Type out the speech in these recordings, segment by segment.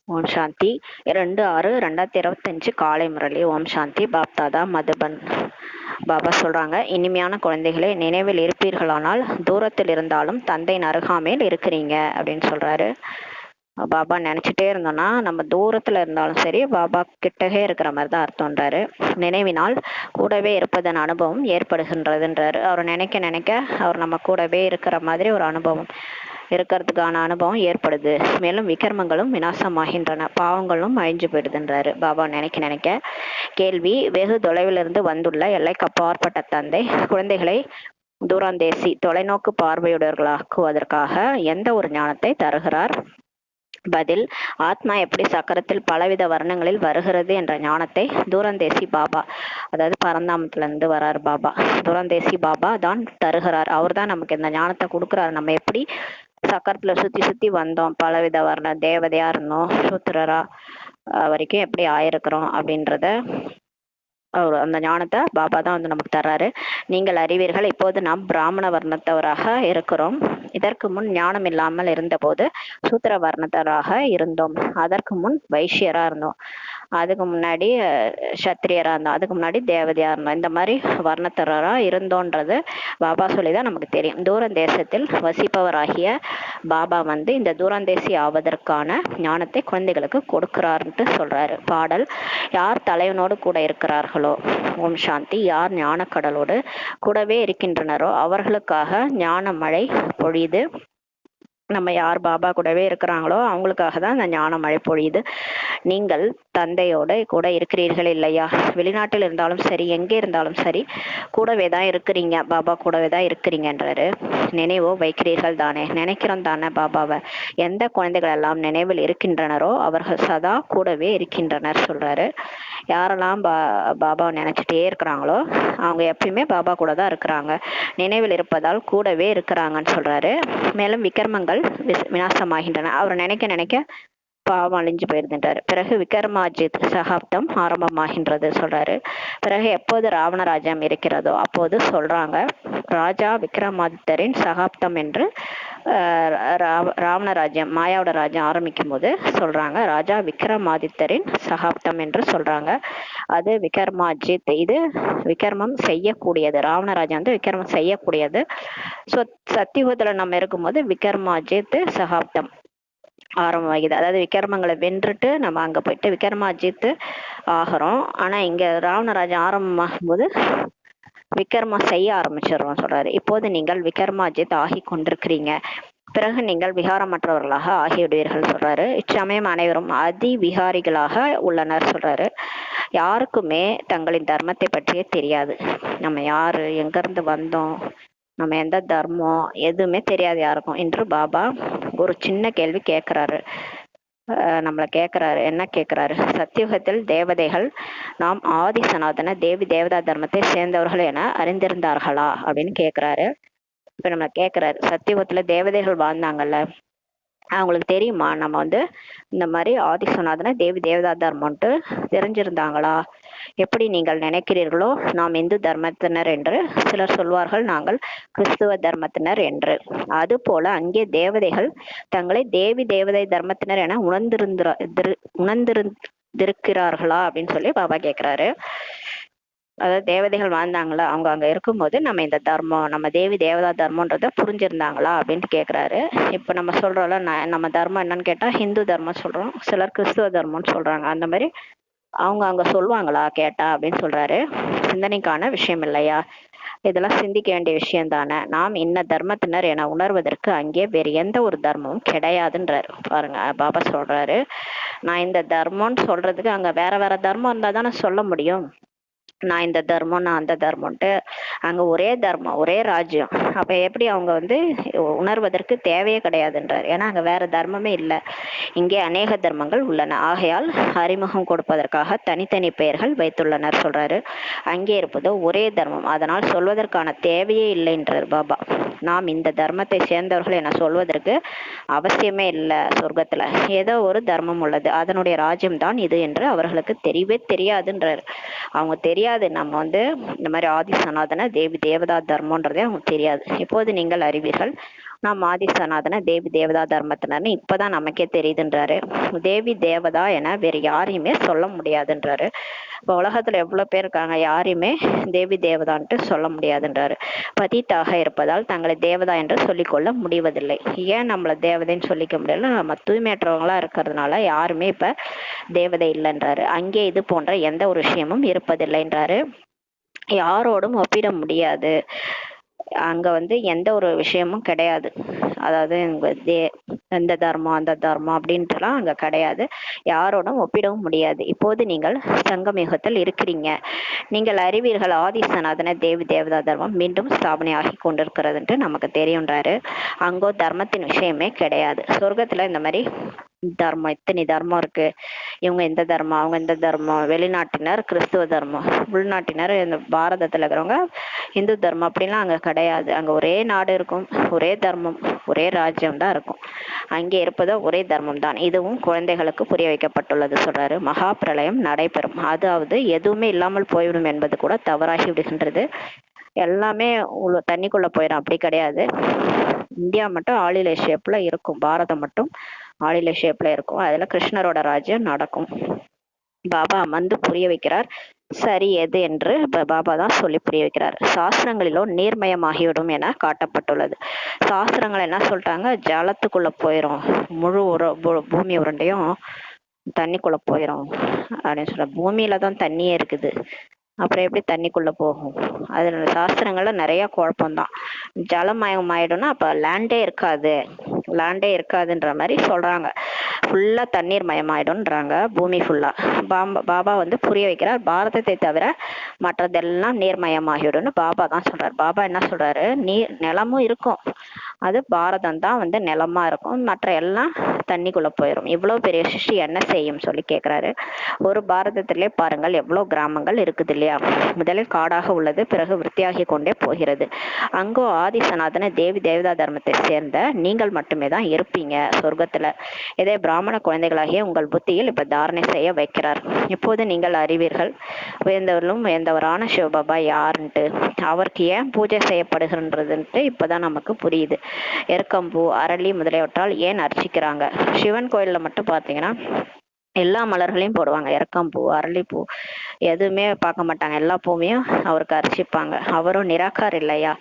ஓம் சாந்தி. 2/6/2025 காலை முரளி. ஓம் சாந்தி. பாப்தாதா மதுபன். பாபா சொல்றாங்க, இனிமையான குழந்தைகளே, நினைவில் இருப்பீர்களானால் தூரத்தில் இருந்தாலும் தந்தையின் அருகாமையில் இருக்கிறீங்க அப்படின்னு சொல்றாரு. பாபா நினைச்சிட்டே இருந்தோம்னா நம்ம தூரத்துல இருந்தாலும் சரி பாபா கிட்டவே இருக்கிற மாதிரி தான் அர்த்தம்ன்றாரு. நினைவினால் கூடவே இருப்பதன் அனுபவம் ஏற்படுகின்றதுன்றாரு. அவர் நினைக்க நினைக்க அவர் நம்ம கூடவே இருக்கிற மாதிரி ஒரு அனுபவம் இருக்கிறதுக்கான அனுபவம் ஏற்படுது. மேலும் விகர்மங்களும் விநாசமாகின்றன, பாவங்களும் அழிஞ்சு போயிடுதுன்றாரு பாபா நினைக்க நினைக்க. கேள்வி: வெகு தொலைவிலிருந்து வந்துள்ள எல்லைக்கு அப்பாற்பட்ட தந்தை குழந்தைகளை தூராந்தேசி தொலைநோக்கு பார்வையுடையவர்களாக்குவதற்காக எந்த ஒரு ஞானத்தை தருகிறார்? பதில்: ஆத்மா எப்படி சக்கரத்தில் பலவித வர்ணங்களில் வருகிறது என்ற ஞானத்தை தூரந்தேசி பாபா, அதாவது பரந்தாமத்துல இருந்து வரார் பாபா, தூரந்தேசி பாபா தான் தருகிறார். அவர் தான் நமக்கு இந்த ஞானத்தை கொடுக்குறாரு. நம்ம எப்படி சக்கரத்துல சுத்தி சுத்தி வந்தோம், பலவித வர்ண தேவதையா இருந்தோம், சூத்திரரா வரைக்கும் எப்படி ஆயிருக்கிறோம் அப்படின்றத அவர் அந்த ஞானத்தை பாபா தான் வந்து நமக்கு தர்றாரு. நீங்கள் அறிவீர்கள், இப்போது நாம் பிராமண வர்ணத்தவராக இருக்கிறோம். இதற்கு முன் ஞானம் இல்லாமல் இருந்தபோது சூத்திர வர்ணத்தராக இருந்தோம். அதற்கு முன் வைஷ்யரா இருந்தோம். அதுக்கு முன்னாடி சத்திரியரா இருந்தோம். அதுக்கு முன்னாடி தேவதையா இருந்தோம். இந்த மாதிரி வர்ணத்தரா இருந்தோன்றது பாபா சொல்லிதான் நமக்கு தெரியும். தூரந்தேசத்தில் வசிப்பவராகிய பாபா வந்து இந்த தூரந்தேசி ஆவதற்கான ஞானத்தை குழந்தைகளுக்கு கொடுக்கிறார்ன்ட்டு சொல்றாரு. பாடல்: யார் தலைவனோடு கூட இருக்கிறார்களோ, ஓம் சாந்தி, யார் ஞானக்கடலோடு கூடவே இருக்கின்றனரோ அவர்களுக்காக ஞான மழை பொழியுது. நம்ம யார் பாபா கூடவே இருக்கிறாங்களோ அவங்களுக்காக தான் அந்த ஞான மழை பொழியுது. நீங்கள் தந்தையோட கூட இருக்கிறீர்கள் இல்லையா? வெளிநாட்டில் இருந்தாலும் சரி, எங்கே இருந்தாலும் சரி, கூடவே தான் இருக்கிறீங்க, பாபா கூடவே தான் இருக்கிறீங்கன்றாரு. நினைவோ வைக்கிறீர்கள் தானே? நினைக்கிறோம் தானே பாபாவை? எந்த குழந்தைகள் எல்லாம் நினைவில் இருக்கின்றனரோ அவர்கள் சதா கூடவே இருக்கின்றனர் சொல்றாரு. யாரெல்லாம் பாபாவை நினைச்சிட்டே இருக்கிறாங்களோ அவங்க எப்பயுமே பாபா கூட தான் இருக்கிறாங்க, நினைவில் இருப்பதால் கூடவே இருக்கிறாங்கன்னு சொல்றாரு. மேலும் விக்ரமங்கள் விநாசமாகின்றன, அவர் நினைக்க நினைக்க பாவம் அழிஞ்சு போயிருதுன்றாரு. பிறகு விக்ரமாஜித் சகாப்தம் ஆரம்பமாகின்றது சொல்றாரு. பிறகு எப்போது ராவணராஜ்யம் இருக்கிறதோ அப்போது சொல்றாங்க, ராஜா விக்ரமாதித்தரின் சகாப்தம் என்று. ராவணராஜ்யம், மாயாவோட ராஜ்யம் ஆரம்பிக்கும் போது சொல்றாங்க ராஜா விக்ரமாதித்தரின் சகாப்தம் என்று சொல்றாங்க. அது விக்ரமாஜித், இது விக்ரமம் செய்யக்கூடியது. ராவணராஜ்யம் வந்து விக்ரமம் செய்யக்கூடியது. சத்தியுகத்துல நம்ம இருக்கும்போது விக்ரமாஜித் சகாப்தம் ஆரம்பமாகிது. அதாவது விக்ரமங்களை வென்றுட்டு நம்ம அங்க போயிட்டு விக்ரமாஜித் ஆகிறோம். ஆனா இங்க ராவணராஜ்யம் ஆரம்பமாகும் போது விக்ரமம் செய்ய ஆரம்பிச்சிடுறோம் சொல்றாரு. இப்போது நீங்கள் விக்ரமாஜித் ஆகி கொண்டிருக்கிறீங்க, பிறகு நீங்கள் விகாரமற்றவர்களாக ஆகிவிடுவீர்கள் சொல்றாரு. இச்சமயம் அனைவரும் அதி விகாரிகளாக உள்ளனர் சொல்றாரு. யாருக்குமே தங்களின் தர்மத்தை பற்றியே தெரியாது. நம்ம யாரு, எங்க இருந்து வந்தோம், நம்ம எந்த தர்மம், எதுவுமே தெரியாது யாருக்கும் என்று பாபா ஒரு சின்ன கேள்வி கேட்கிறாரு. நம்மளை கேட்கிறாரு. என்ன கேட்கிறாரு? சத்தியுகத்தில் தேவதைகள் நாம் ஆதி சனாதன தேவி தேவதா தர்மத்தை சேர்ந்தவர்கள் என அறிந்திருந்தார்களா அப்படின்னு கேட்கிறாரு. இப்ப நம்ம கேட்கிறாரு, சத்தியுகத்துல தேவதைகள் வாழ்ந்தாங்கல்ல, அவங்களுக்கு தெரியுமா நம்ம வந்து இந்த மாதிரி ஆதி சனாதன தேவி தேவதா தர்மம்ட்டு தெரிஞ்சிருந்தாங்களா? எப்படி நீங்கள் நினைக்கிறீர்களோ நாம் இந்து தர்மத்தினர் என்று சிலர் சொல்வார்கள், நாங்கள் கிறிஸ்துவ தர்மத்தினர் என்று. அது போல அங்கே தேவதைகள் தங்களை தேவி தேவதை தர்மத்தினர் என உணர்ந்திருக்கிறார்களா அப்படின்னு சொல்லி பாபா கேட்கிறாரு. அதாவது தேவதைகள் வாழ்ந்தாங்களா, அவங்க அங்க இருக்கும்போது நம்ம இந்த தர்மம், நம்ம தேவி தேவதா தர்மன்றத புரிஞ்சிருந்தாங்களா அப்படின்ட்டு கேட்கிறாரு. இப்ப நம்ம சொல்றோம்ல, நம்ம தர்மம் என்னன்னு கேட்டா ஹிந்து தர்மம் சொல்றோம், சிலர் கிறிஸ்துவ தர்மம்னு சொல்றாங்க. அந்த மாதிரி அவங்க அங்க சொல்லுவாங்களா கேட்டா அப்படின்னு சொல்றாரு. சிந்தனைக்கான விஷயம் இல்லையா? இதெல்லாம் சிந்திக்க வேண்டிய விஷயம் தானே. நாம் இன்ன தர்மத்தினர் என உணர்வதற்கு அங்கே வேறு எந்த ஒரு தர்மமும் கிடையாதுன்றாரு. பாருங்க, பாபா சொல்றாரு, நான் இந்த தர்மம்னு சொல்றதுக்கு அங்க வேற வேற தர்மம் இருந்தா தானே சொல்ல முடியும். நான் இந்த தர்மம், நான் அந்த தர்மம்ட்டு அங்க ஒரே தர்மம், ஒரே ராஜ்யம். அப்ப எப்படி அவங்க வந்து உணர்வதற்கு தேவையே கிடையாதுன்றார். ஏன்னா அங்க வேற தர்மமே இல்லை, இங்கே அநேக தர்மங்கள் உள்ளன. ஆகையால் அறிமுகம் கொடுப்பதற்காக தனித்தனி பெயர்கள் வைத்துள்ளனர் சொல்றாரு. அங்கே இருப்பதோ ஒரே தர்மம், அதனால் சொல்வதற்கான தேவையே இல்லைன்றார் பாபா. நாம் இந்த தர்மத்தை சேர்ந்தவர்கள் என சொல்வதற்கு அவசியமே இல்லை. சொர்க்கத்துல ஏதோ ஒரு தர்மம் உள்ளது, அதனுடைய ராஜ்யம் தான் இது என்று அவர்களுக்கு தெரியவே தெரியாதுன்றார். அவங்க தெரியாது நம்ம வந்து இந்த மாதிரி ஆதி சனாதன தேவி தேவதா தர்மன்றதே அவங்க தெரியாது. இப்போது நீங்கள் அறிவீர்கள், நாம் ஆதி சனாதன தேவி தேவதா தர்மத்தினர்னு இப்பதான் நமக்கே தெரியுதுன்றாரு. தேவி தேவதா என வேற யாரையுமே சொல்ல முடியாதுன்றாரு. இப்போ உலகத்துல எவ்வளவு பேர் இருக்காங்க, யாரையுமே தேவி தேவதான்ட்டு சொல்ல முடியாதுன்றாரு. பதித்தாக இருப்பதால் தங்களை தேவதா என்று சொல்லிக்கொள்ள முடிவதில்லை. ஏன் நம்மள தேவதைன்னு சொல்லிக்க முடியல? நம்ம தூய்மையற்றவங்களா இருக்கிறதுனால யாருமே இப்ப தேவதை இல்லைன்றாரு. அங்கே இது போன்ற எந்த ஒரு விஷயமும் இருப்பதில்லைன்றாரு. யாரோடும் ஒப்பிட முடியாது. அங்க எந்த ஒரு விஷயமும் கிடையாது. அதாவது எந்த தர்மம் அந்த தர்மம் அப்படின்ட்டுலாம் அங்க கிடையாது. யாரோடும் ஒப்பிடவும் முடியாது. இப்போது நீங்கள் சங்கமயுகத்தில் இருக்கிறீங்க. நீங்கள் அறிவீர்கள் ஆதி சனாதன தேவி தேவதா தர்மம் மீண்டும் ஸ்தாபனை ஆகி கொண்டிருக்கிறதுன்ட்டு நமக்கு தெரியுன்றாரு. அங்கோ தர்மத்தின் விஷயமே கிடையாது. சொர்க்கத்துல இந்த மாதிரி தர்மம் இத்தனை தர்மம் இருக்கு, இவங்க இந்த தர்மம் அவங்க இந்த தர்மம், வெளிநாட்டினர் கிறிஸ்துவ தர்மம், உள்நாட்டினர் இந்த பாரதத்துல இருக்கிறவங்க இந்து தர்மம் அப்படிலாம் அங்க கிடையாது. அங்க ஒரே நாடு இருக்கும், ஒரே தர்மம், ஒரே ராஜ்யம் தான் இருக்கும். அங்கே இருப்பதோ ஒரே தர்மம் தான். இதுவும் குழந்தைகளுக்கு புரிய வைக்கப்பட்டுள்ளது சொல்றாரு. மகா பிரளயம் நடைபெறும், அதாவது எதுவுமே இல்லாமல் போய்விடும் என்பது கூட தவறாகி விடுகின்றது. எல்லாமே தண்ணிக்குள்ள போயிடும் அப்படி கிடையாது. இந்தியா மட்டும் ஆளிலை ஷேப்ல இருக்கும், பாரதம் மட்டும் ஆளிலை ஷேப்ல இருக்கும். அதுல கிருஷ்ணரோட ராஜ்யம் நடக்கும். பாபா அமர்ந்து புரிய வைக்கிறார். சரி எது என்று பாபா தான் சொல்லி புரிய வைக்கிறார். சாஸ்திரங்களிலோ நீர்மயமாகிவிடும் என காட்டப்பட்டுள்ளது. சாஸ்திரங்கள் என்ன சொல்லிட்டாங்க, ஜலத்துக்குள்ள போயிரும், முழு பூமி உருண்டையும் தண்ணிக்குள்ள போயிரும் அப்படின்னு சொல்ல. பூமியில தான் தண்ணியே இருக்குது, அப்புறம் எப்படி தண்ணிக்குள்ள போகும்? அதுல சாஸ்திரங்கள்ல நிறைய குழப்பம்தான். ஜலமயம் ஆயிடும்னா அப்ப லேண்டே இருக்காது, லேண்டே இருக்காதுன்ற மாதிரி சொல்றாங்க. ஃபுல்லா தண்ணீர் மயமாயிடும்ன்றாங்க பூமி ஃபுல்லா. பாபா புரிய வைக்கிறார். பாரதத்தை தவிர மற்றதெல்லாம் நீர்மயமாகிடும்னு பாபா தான் சொல்றாரு. பாபா என்ன சொல்றாரு, நிலமும் இருக்கும், அது பாரதம் தான் நிலமா இருக்கும், மற்ற எல்லாம் தண்ணிக்குள்ள போயிடும். இவ்வளவு பெரிய சிருஷ்டி என்ன செய்யும் சொல்லி கேட்கிறாரு. ஒரு பாரதத்திலே பாருங்கள் எவ்வளவு கிராமங்கள் இருக்குது இல்லையா? முதலில் காடாக உள்ளது, பிறகு விருத்தியாகி கொண்டே போகிறது. அங்கோ ஆதி சனாதன தேவி தேவதா தர்மத்தை சேர்ந்த நீங்கள் மட்டுமே தான் இருப்பீங்க சொர்க்கத்துல. இதே பிராமண குழந்தைகளாகிய உங்கள் புத்தியில் இப்ப தாரணை செய்ய வைக்கிறார். இப்போது நீங்கள் அறிவீர்கள் உயர்ந்தவர்களும் உயர்ந்தவரான சிவபாபா யாருன்ட்டு, அவருக்கு ஏன் பூஜை செய்யப்படுகின்றதுன்ட்டு இப்பதான் நமக்கு புரியுது. எருக்கம்பூ அரளி முதலியவற்றால் ஏன் அர்ச்சிக்கிறாங்க? சிவன் கோயில்ல மட்டும் பாத்தீங்கன்னா எல்லா மலர்களையும் போடுவாங்க, எருக்கம்பூ அரளிப்பூ எதுவுமே பார்க்க மாட்டாங்க, எல்லா பூவையும் அவருக்கு அர்ச்சிப்பாங்க. அவரும் நிராகார் இல்லையா?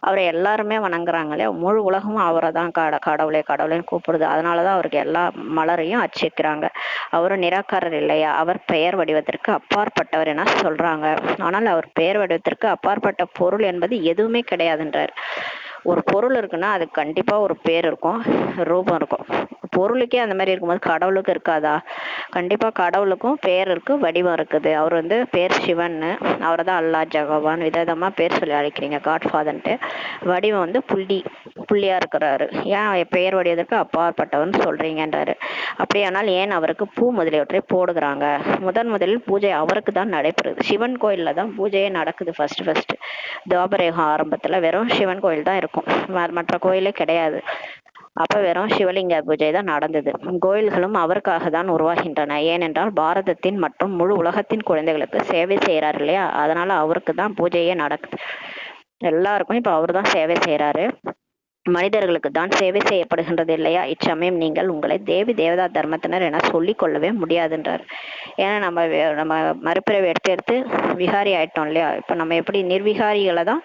அவரை எல்லாருமே வணங்குறாங்களே, முழு உலகமும் அவரை தான் கடவுளே கடவுளேன்னு கூப்பிடுது. அதனாலதான் அவருக்கு எல்லா மலரையும் அர்ச்சிக்கிறாங்க. அவரும் நிராகாரர் இல்லையா? அவர் பெயர் வடிவத்திற்கு அப்பாற்பட்டவர் என சொல்றாங்க. ஆனால் அவர் பெயர் வடிவத்திற்கு அப்பாற்பட்ட பொருள் என்பது எதுவுமே கிடையாதுன்றார். ஒரு பொருள் இருக்குன்னா அது கண்டிப்பா ஒரு பேர் இருக்கும், ரூபம் இருக்கும். பொருளுக்கே அந்த மாதிரி இருக்கும்போது கடவுளுக்கு இருக்காதா? கண்டிப்பா கடவுளுக்கும் பேர் இருக்கு, வடிவம் இருக்குது. அவர் பேர் சிவன்னு, அவரை தான் அல்லா ஜகவான் விதவிதமா பேர் சொல்லி அழைக்கிறீங்க, காட்ஃபாதர்ன்ட்டு. வடிவம் புள்ளியா இருக்கிறாரு. ஏன் பெயர் வடிவதற்கு அப்பாற்பட்டவர்னு சொல்றீங்கன்றாரு. அப்படியானால் ஏன் அவருக்கு பூ முதலியவற்றை போடுகிறாங்க? முதலில் பூஜை அவருக்கு தான் நடைபெறுது. சிவன் கோயில்ல தான் பூஜையே நடக்குது. ஃபர்ஸ்ட் துவாபரயுகம் ஆரம்பத்துல வெறும் சிவன் கோயில் தான் இருக்கும், மற்ற கோயிலே கிடையாது. அப்ப வெறும் சிவலிங்க பூஜை தான் நடந்தது. கோயில்களும் அவருக்காக தான் உருவாகின்றன. ஏனென்றால் பாரதத்தின் மற்றும் முழு உலகத்தின் குழந்தைகளுக்கு சேவை செய்யறாரு இல்லையா? அதனால அவருக்கு தான் பூஜையே நடக்குது. எல்லாருக்கும் இப்ப அவரு தான் சேவை செய்யறாரு. மனிதர்களுக்கு தான் சேவை செய்யப்படுகின்றது இல்லையா? இச்சமயம் நீங்கள் உங்களை தேவி தேவதா தர்மத்தினர் என சொல்லிக் கொள்ளவே முடியாதுன்றார். ஏன்னா நம்ம மறுபிறவை எடுத்து விகாரி ஆயிட்டோம் இல்லையா? இப்ப நம்ம எப்படி நிர்விகாரிகளை தான்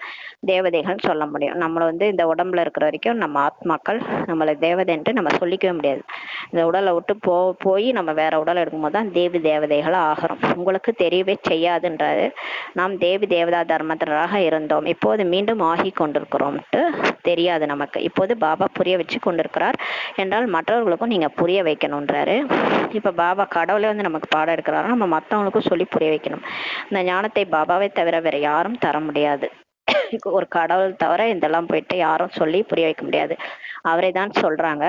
தேவதைகள் சொல்ல முடியும். நம்மளை இந்த உடம்புல இருக்கிற வரைக்கும் நம்ம ஆத்மாக்கள் நம்மளை தேவதைன்ட்டு நம்ம சொல்லிக்கவே முடியாது. இந்த உடலை விட்டு போய் நம்ம வேற உடலை எடுக்கும்போது தான் தேவி தேவதைகளா ஆகிறோம். உங்களுக்கு தெரியவே செய்யாதுன்றாரு. நாம் தேவி தேவதா தர்மத்தினராக இருந்தோம், இப்போது மீண்டும் ஆகி கொண்டிருக்கிறோம்ட்டு தெரியாது நமக்கு. இப்போது பாபா புரிய வச்சு கொண்டிருக்கிறார் என்றால் மற்றவர்களுக்கும் நீங்க புரிய வைக்கணும்ன்றாரு. இப்ப பாபா கடவுளே நமக்கு பாடம் எடுக்கிறாரு, நம்ம மற்றவங்களுக்கும் சொல்லி புரிய வைக்கணும். இந்த ஞானத்தை பாபாவை தவிர வேற யாரும் தர முடியாது. ஒரு கடவுள் தவிர இதெல்லாம் போயிட்டு யாரும் சொல்லி புரிய வைக்க முடியாது. அவரை தான் சொல்றாங்க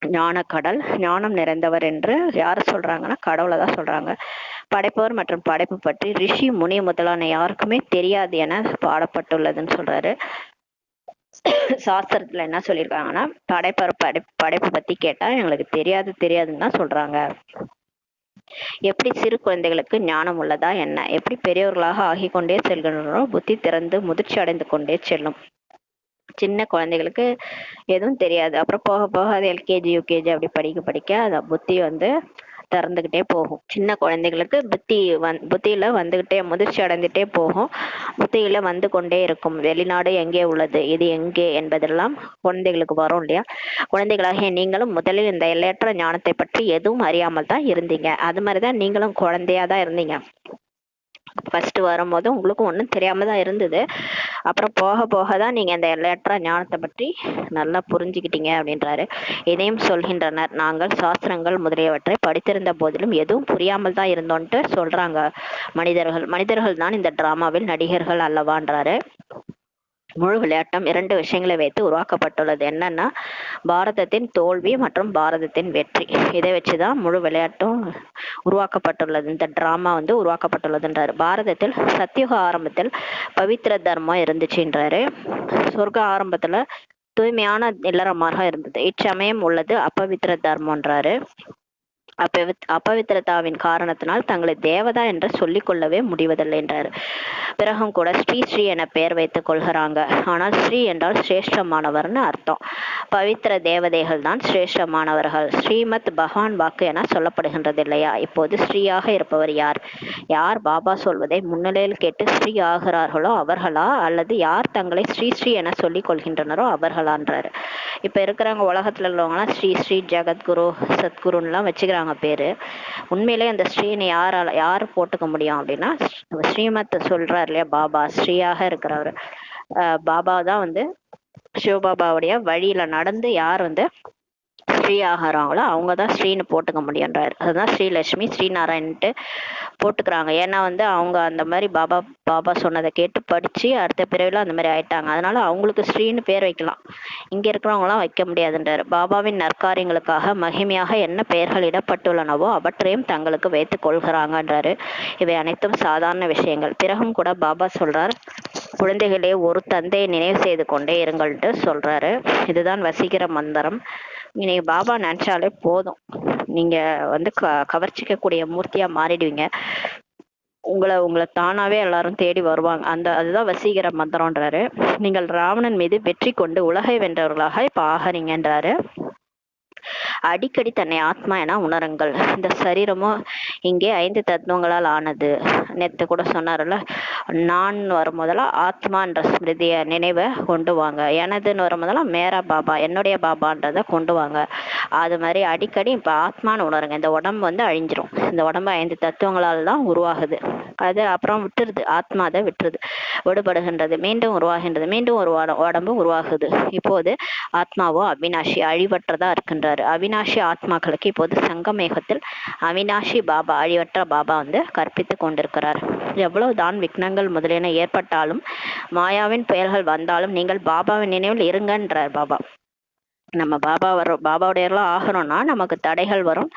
ஞான கடல், ஞானம் நிறைந்தவர் என்று. யாரு சொல்றாங்கன்னா கடவுளை தான் சொல்றாங்க. படைப்பவர் மற்றும் படைப்பு பற்றி ரிஷி முனி முதலான யாருக்குமே தெரியாது என பாடப்பட்டுள்ளதுன்னு சொல்றாரு. சாஸ்திரத்துல என்ன சொல்லியிருக்காங்கன்னா படைப்பு பத்தி கேட்டா எங்களுக்கு தெரியாதுன்னு தான் சொல்றாங்க. எப்படி சிறு குழந்தைகளுக்கு ஞானம் உள்ளதா என்ன? எப்படி பெரியவர்களாக ஆகிக்கொண்டே செல்கின்றனோ புத்தி திறந்து முதிர்ச்சி அடைந்து கொண்டே செல்லும். சின்ன குழந்தைகளுக்கு எதுவும் தெரியாது. அப்புறம் போக போக அது எல்கேஜி யூகேஜி அப்படி படிக்க படிக்க அது புத்தி வந்து திறந்துகிட்டே போகும். சின்ன குழந்தைகளுக்கு புத்தியில வந்துகிட்டே முதிர்ச்சி அடைந்துட்டே போகும். புத்தியில வந்து கொண்டே இருக்கும். வெளிநாடு எங்கே உள்ளது, இது எங்கே என்பதெல்லாம் குழந்தைகளுக்கு வரும் இல்லையா. குழந்தைகளாகிய நீங்களும் முதலில் இந்த எல்லையற்ற ஞானத்தை பற்றி எதுவும் அறியாமல் தான் இருந்தீங்க. அது மாதிரிதான் நீங்களும் குழந்தையா தான் இருந்தீங்க. ஃபர்ஸ்ட் வரும்போது உங்களுக்கும் ஒன்றும் தெரியாம தான் இருந்தது. அப்புறம் போக போக தான் நீங்க இந்த எல்லையற்ற ஞானத்தை பற்றி நல்லா புரிஞ்சுக்கிட்டீங்க அப்படின்றாரு. இதையும் சொல்கின்றனர், நாங்கள் சாஸ்திரங்கள் முதலியவற்றை படித்திருந்த போதிலும் எதுவும் புரியாமல் தான் இருந்தோன்ட்டு சொல்றாங்க. மனிதர்கள் தான் இந்த டிராமாவில் நடிகர்கள் அல்லவான்றாரு. முழு விளையாட்டம் 2 விஷயங்களை வைத்து உருவாக்கப்பட்டுள்ளது. என்னன்னா, பாரதத்தின் தோல்வி மற்றும் பாரதத்தின் வெற்றி. இதை வச்சுதான் முழு விளையாட்டும் உருவாக்கப்பட்டுள்ளது. இந்த டிராமா வந்து உருவாக்கப்பட்டுள்ளதுன்றாரு. பாரதத்தில் சத்தியுக ஆரம்பத்தில் பவித்திர தர்மம் இருந்துச்சுன்றாரு. சொர்க்க ஆரம்பத்துல தூய்மையான இல்லறமாக இருந்தது. இச்சமயம் உள்ளது அப்பவித்திர தர்மம்ன்றாரு. அபவித்திரதாவின் காரணத்தினால் தங்களை தேவதா என்று சொல்லிக் கொள்ளவே முடிவதில்லை என்றார். பிறகும் கூட ஸ்ரீ என பெயர் வைத்துக் கொள்கிறாங்க. ஆனால் ஸ்ரீ என்றால் சிரேஷ்டமானவர்னு அர்த்தம். பவித்திர தேவதைகள் தான் சிரேஷ்டமானவர்கள். ஸ்ரீமத் பகவான் வாக்கு என சொல்லப்படுகின்றது இல்லையா. இப்போது ஸ்ரீயாக இருப்பவர் யார்? யார் பாபா சொல்வதை முன்னிலையில் கேட்டு ஸ்ரீ ஆகிறார்களோ அவர்களா, அல்லது யார் தங்களை ஸ்ரீ என சொல்லிக் கொள்கின்றனரோ அவர்களான்றாரு. இப்ப இருக்கிறவங்க உலகத்துல உள்ளவங்கலாம் ஸ்ரீ ஜெகத்குரு சத்குருன்னுலாம் வச்சுக்கிறாங்க பேரு. உண்மையிலே அந்த ஸ்ரீன்னு யார் போட்டுக்க முடியும் அப்படின்னா, ஸ்ரீமத் சொல்றாரு இல்லையா பாபா, ஸ்ரீயாக இருக்கிறவர் பாபா தான் வந்து சிவபாபாவுடைய வழியில நடந்து யார் வந்து ஸ்ரீ ஆகிறாங்களோ அவங்கதான் ஸ்ரீன்னு போட்டுக்க முடியுன்றாரு. அதுதான் ஸ்ரீலட்சுமி ஸ்ரீநாராயண்ட்டு போட்டுக்கிறாங்க. ஏன்னா வந்து அவங்க அந்த மாதிரி பாபா சொன்னதை கேட்டு படிச்சு அடுத்த பிறவில அந்த மாதிரி ஆயிட்டாங்க. அதனால அவங்களுக்கு ஸ்ரீன்னு பேர் வைக்கலாம். இங்க இருக்கிறவங்களாம் வைக்க முடியாதுன்றாரு. பாபாவின் நற்காரியங்களுக்காக மகிமையாக என்ன பெயர்கள் இடப்பட்டுள்ளனவோ அவற்றையும் தங்களுக்கு வைத்துக் கொள்கிறாங்கன்றாரு. இவை அனைத்தும் சாதாரண விஷயங்கள். பிறகும் கூட பாபா சொல்றார், குழந்தைகளே ஒரு தந்தையை நினைவு செய்து கொண்டே இருங்கள்ட்டு சொல்றாரு. இதுதான் வசீகர மந்திரம். நீங்க பாபா நினைச்சாலே போதும், நீங்க வந்து கவர்ச்சிக்கக்கூடிய மூர்த்தியா மாறிடுவீங்க. உங்களை தானாவே எல்லாரும் தேடி வருவாங்க. அதுதான் வசீகர மந்திரம்ன்றாரு. நீங்கள் ராவணன் மீது வெற்றி கொண்டு உலகை வென்றவர்களாக இப்ப ஆகிறீங்கன்றாரு. அடிக்கடி தன்னை ஆத்மா என உணருங்கள். இந்த சரீரமும் இங்கே 5 தத்துவங்களால் ஆனது. நேத்து கூட சொன்னார்ல, நான் வரும்போதெல்லாம் ஆத்மான்ற ஸ்மிருதிய நினைவை கொண்டு வாங்க. எனதுன்னு வரும்போதெல்லாம் மேரா பாபா, என்னுடைய பாபான்றத கொண்டு வாங்க. அது மாதிரி அடிக்கடி இப்ப ஆத்மான்னு உணருங்க. இந்த உடம்பு வந்து அழிஞ்சிரும். இந்த உடம்பு 5 தத்துவங்களால் தான் உருவாகுது. அது அப்புறம் விட்டுருது. ஆத்மா அதை விடுபடுகின்றது. மீண்டும் உருவாகின்றது. மீண்டும் ஒரு உடம்பு உருவாகுது. இப்போது ஆத்மாவோ அவினாஷி, அழிவற்றதா இருக்கின்றாரு. அவினாஷி ஆத்மாக்களுக்கு இப்போது சங்கமேகத்தில் அவினாஷி பாபா, அழிவற்ற பாபா வந்து கற்பித்துக் கொண்டிருக்கிறார். எவ்வளவுதான் விக்னங்கள் முதலியன ஏற்பட்டாலும், மாயாவின் புயல்கள் வந்தாலும் நீங்கள் பாபாவின் நினைவில் இருங்கன்றார் பாபா. நம்ம பாபாவுடையெல்லாம் ஆகணும்னா நமக்கு தடைகள் வரும்,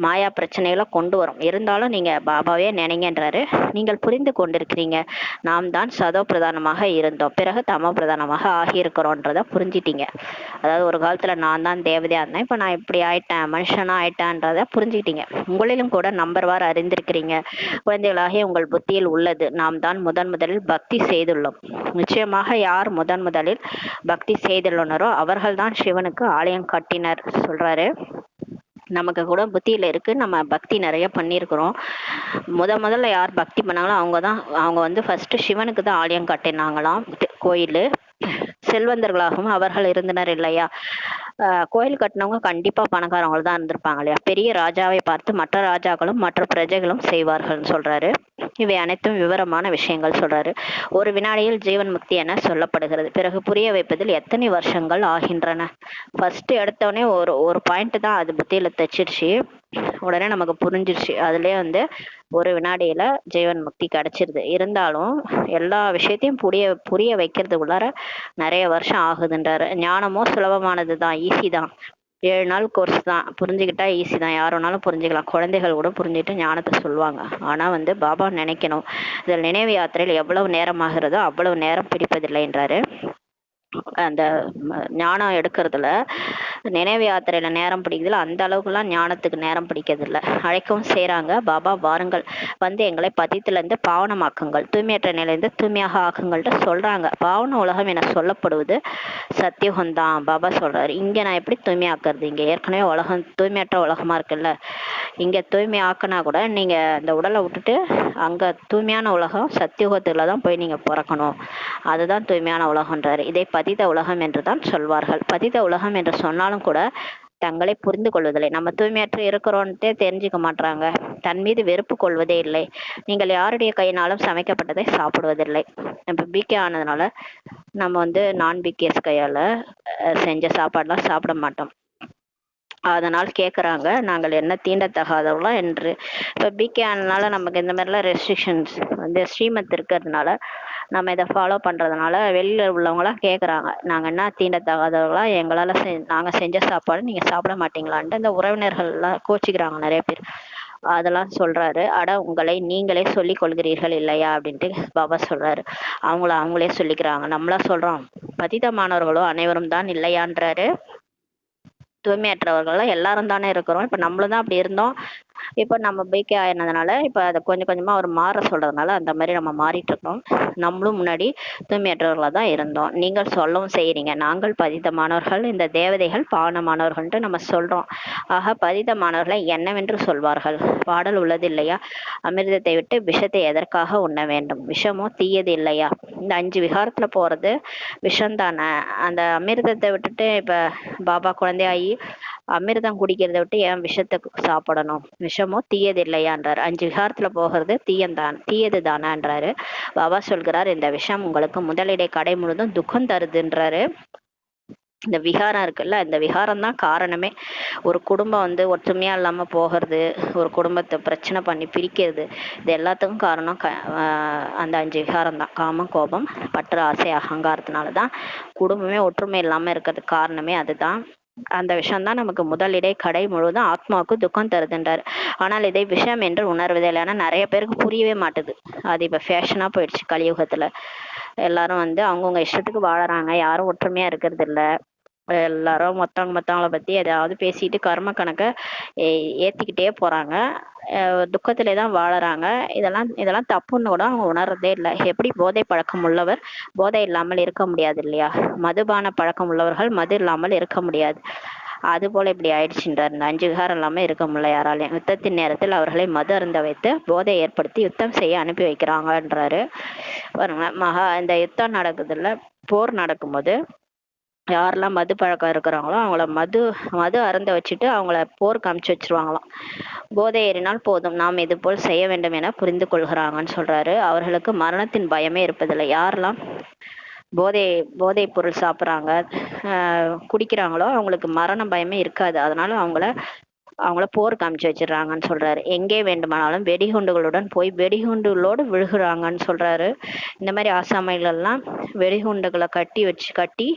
மாயா பிரச்சனைகளை கொண்டு வரும். இருந்தாலும் நீங்க பாபாவே நினைங்கன்றாரு. நீங்கள் புரிந்து கொண்டிருக்கிறீங்க, நாம் தான் சதோ பிரதானமாக இருந்தோம், பிறகு தமோ பிரதானமாக ஆகியிருக்கிறோன்றத புரிஞ்சிட்டீங்க. அதாவது ஒரு காலத்துல நான் தான் தேவதையா இருந்தேன், இப்ப நான் இப்படி ஆயிட்டேன், மனுஷனா ஆயிட்டேன்றத புரிஞ்சுக்கிட்டீங்க. உங்களிலும் கூட நம்பர்வார் அறிந்திருக்கிறீங்க. குழந்தைகளாகிய உங்கள் புத்தியில் உள்ளது. நாம் தான் முதலில் பக்தி செய்துள்ளோம். நிச்சயமாக யார் முதலில் பக்தி செய்துள்ளனரோ அவர்கள் தான் சிவனுக்கு ஆலயம் கட்டினர் சொல்றாரு. நமக்கு கூட புத்தியில இருக்கு, நம்ம பக்தி நிறைய பண்ணியிருக்கிறோம். முதல்ல யார் பக்தி பண்ணாங்களோ அவங்க வந்து ஃபர்ஸ்ட் சிவனுக்கு தான் ஆலயம் கட்டினாங்களாம், கோயில். செல்வந்தர்களாகவும் அவர்கள் இருந்தனர் இல்லையா. கோயில் கட்டினவங்க கண்டிப்பா பணக்காரவங்க தான் இருந்திருப்பாங்க இல்லையா. பெரிய ராஜாவை பார்த்து மற்ற ராஜாக்களும் மற்ற பிரஜைகளும் செய்வார்கள் சொல்றாரு. இவை அனைத்தும் விவரமான விஷயங்கள் சொல்றாரு. ஒரு வினாடியில் ஜீவன் முக்தி என சொல்லப்படுகிறது. பிறகு புரிய வைப்பதில் எத்தனை வருஷங்கள் ஆகின்றன. ஃபர்ஸ்ட் எடுத்தோடனே ஒரு பாயிண்ட் தான் அது புத்தியில தச்சிருச்சு. உடனே நமக்கு புரிஞ்சிருச்சு. அதுலயே வந்து ஒரு வினாடியில ஜீவன் முக்தி கிடைச்சிருது. இருந்தாலும் எல்லா விஷயத்தையும் புரிய வைக்கிறது உள்ளார நிறைய வருஷம் ஆகுதுன்றாரு. ஞானமோ சுலபமானது தான், ஈஸி தான். 7 நாள் கோர்ஸ் தான், புரிஞ்சுக்கிட்டா ஈஸி தான், யார் வேணாலும் புரிஞ்சுக்கலாம். குழந்தைகள் கூட புரிஞ்சுட்டு ஞானத்தை சொல்லுவாங்க. ஆனா வந்து பாபா நினைக்கணும். இதில் நினைவு யாத்திரையில் எவ்வளவு நேரம் ஆகிறதோ அவ்வளவு நேரம் பிடிப்பதில்லைன்றாரு. அந்த ஞானம் எடுக்கிறதுல, நினைவு யாத்திரையில நேரம் பிடிக்குதுல, அந்த அளவுக்குலாம் ஞானத்துக்கு நேரம் பிடிக்கிறதில்ல. அழைக்கவும் செய்கிறாங்க. பாபா வாருங்கள், வந்து எங்களை பதித்திலிருந்து பாவனமாக்குங்கள், தூய்மையற்ற நிலையிலிருந்து தூய்மையாக ஆக்குங்கள்ட்டு சொல்கிறாங்க. பாவன உலகம் என சொல்லப்படுவது சத்தியுகம்தான். பாபா சொல்கிறாரு, இங்கே நான் எப்படி தூய்மையாக்குறது? இங்கே ஏற்கனவே உலகம் தூய்மையற்ற உலகமாக இருக்குல்ல, இங்கே தூய்மை ஆக்கினா கூட நீங்கள் அந்த உடலை விட்டுட்டு அங்கே தூய்மையான உலகம் சத்தியுகத்தில் தான் போய் நீங்கள் பிறக்கணும். அதுதான் தூய்மையான உலகன்றாரு. இதை பதித உலகம் என்று தான் சொல்வார்கள். பதித உலகம் என்று சொன்னாலும் கூட தங்களை புரிந்து கொள்வதில்லை. நம்ம தூய்மையற்று இருக்கிறோன்ட்டே தெரிஞ்சுக்க மாட்டாங்க. தன் மீது வெறுப்பு கொள்வதே இல்லை. நீங்கள் யாருடைய கையினாலும் சமைக்கப்பட்டதை சாப்பிடுவதில்லை. நம்ம பிகே ஆனதுனால நம்ம நான் பிகேஸ் கையால் செஞ்ச சாப்பாடுலாம் சாப்பிட மாட்டோம். அதனால் கேட்குறாங்க, நாங்கள் என்ன தீண்டத்தகாதவங்களா என்று. இப்போ பிகே ஆனதுனால நமக்கு இந்த மாதிரிலாம் ரெஸ்ட்ரிக்ஷன்ஸ் ஸ்ரீமத் இருக்கிறதுனால நம்ம இதை ஃபாலோ பண்ணுறதுனால வெளியில் உள்ளவங்களாம் கேட்குறாங்க, நாங்கள் என்ன தீண்டத்தகாதவங்களா, எங்களால் நாங்கள் செஞ்ச சாப்பாடு நீங்கள் சாப்பிட மாட்டீங்களான்ட்டு இந்த உறவினர்கள்லாம் கோச்சிக்கிறாங்க நிறைய பேர். அதெல்லாம் சொல்கிறாரு. அட உங்களை நீங்களே சொல்லிக் கொள்கிறீர்கள் இல்லையா அப்படின்ட்டு பாபா சொல்கிறாரு. அவங்களே சொல்லிக்கிறாங்க. நம்மளா சொல்கிறோம், பதிதமானவர்களோ அனைவரும் தான் இல்லையான்றாரு. தூய்மையற்றவர்கள்லாம் எல்லாரும் தானே இருக்கிறோம். இப்போ நம்மளும் தான் அப்படி இருந்தோம். இப்போ நம்ம பிகே ஆயினதுனால இப்போ அதை கொஞ்சம் கொஞ்சமாக அவர் மாற சொல்கிறதுனால அந்த மாதிரி நம்ம மாறிட்டு இருக்கோம். நம்மளும் முன்னாடி தூய்மையற்றவர்களாக தான் இருந்தோம். நீங்கள் சொல்லவும் செய்கிறீங்க, நாங்கள் பதிதமானவர்கள், இந்த தேவதைகள் பாவனமானவர்கள்ட்டு நம்ம சொல்கிறோம். ஆக பதிதமானவர்களை என்னவென்று சொல்வார்கள்? பாடல் உள்ளது இல்லையா, அமிர்தத்தை விட்டு விஷத்தை எதற்காக உண்ண வேண்டும்? விஷமோ தீயது இல்லையா? இந்த 5 விகாரத்தில் போகிறது விஷம்தானே. அந்த அமிர்தத்தை விட்டுட்டு இப்போ பாபா குழந்தையாகி அமிர்தம் குடிக்கிறத விட்டு ஏன் விஷத்தை சாப்பிடணும்? விஷமோ தீயது இல்லையான்றாரு. 5 விகாரத்துல போகிறது தீயது தானான்றாரு. பாபா சொல்கிறார், இந்த விஷம் உங்களுக்கு முதலிடை கடை முழுதும் துக்கம் தருதுன்றாரு. இந்த விகாரம் இருக்குல்ல, இந்த விகாரம் தான் காரணமே. ஒரு குடும்பம் ஒற்றுமையா இல்லாம போகிறது, ஒரு குடும்பத்தை பிரச்சனை பண்ணி பிரிக்கிறது, இது எல்லாத்துக்கும் காரணம் அந்த 5 விகாரம் தான். காமம், கோபம், பற்று, ஆசை, அகங்காரத்தினால தான் குடும்பமே ஒற்றுமை இல்லாம இருக்கிறதுக்கு காரணமே அதுதான். அந்த விஷம்தான் நமக்கு முதலிடை கடை முழுவதும் ஆத்மாவுக்கு துக்கம் தருதுன்றார். ஆனால் இதை விஷம் என்று உணர்வதில்லை. ஆனால் நிறைய பேருக்கு புரியவே மாட்டுது. அது இப்போ ஃபேஷனாக போயிடுச்சு கலியுகத்தில். எல்லாரும் அவங்கவுங்க இஷ்டத்துக்கு வாழறாங்க, யாரும் ஒற்றுமையாக இருக்கிறது இல்லை. எல்லாரும் மற்றவங்கள பற்றி எதாவது பேசிட்டு கர்ம கணக்கை ஏற்றிக்கிட்டே போகிறாங்க. துக்கத்திலே தான் வாழறாங்க. இதெல்லாம் தப்புன்னு கூட அவங்க உணர்றதே இல்லை. எப்படி போதை பழக்கம் உள்ளவர் போதை இல்லாமல் இருக்க முடியாது இல்லையா? மதுபான பழக்கம் உள்ளவர்கள் மது இல்லாமல் இருக்க முடியாது. அது போல இப்படி ஆயிடுச்சுன்றார். இந்த 5 விகாரம் இல்லாமல் இருக்க முடியல யாராலையும். யுத்தத்தின் நேரத்தில் அவர்களை மது அருந்த வைத்து போதை ஏற்படுத்தி யுத்தம் செய்ய அனுப்பி வைக்கிறாங்கன்றாரு. பாருங்க, இந்த யுத்தம் நடக்குதுல்ல, போர் நடக்கும்போது யாரெல்லாம் மது பழக்கம் இருக்கிறாங்களோ அவங்கள மது அருந்த வச்சுட்டு அவங்கள போருக்கு அமுச்சு வச்சிருவாங்களாம். போதை ஏறினால் போதும், நாம் இது போல் செய்ய வேண்டும் என புரிந்து கொள்கிறாங்கன்னு சொல்றாரு. அவர்களுக்கு மரணத்தின் பயமே இருப்பதில்லை. யாரெல்லாம் போதை பொருள் சாப்பிட்றாங்க, குடிக்கிறாங்களோ அவங்களுக்கு மரண பயமே இருக்காது. அதனால அவங்கள போருக்கு அமுச்சு வச்சிடுறாங்கன்னு சொல்றாரு. எங்கே வேண்டுமானாலும் வெடிகுண்டுகளுடன் போய் வெடிகுண்டுகளோடு விழுகிறாங்கன்னு சொல்றாரு. இந்த மாதிரி ஆசாமைகளெல்லாம் வெடிகுண்டுகளை கட்டி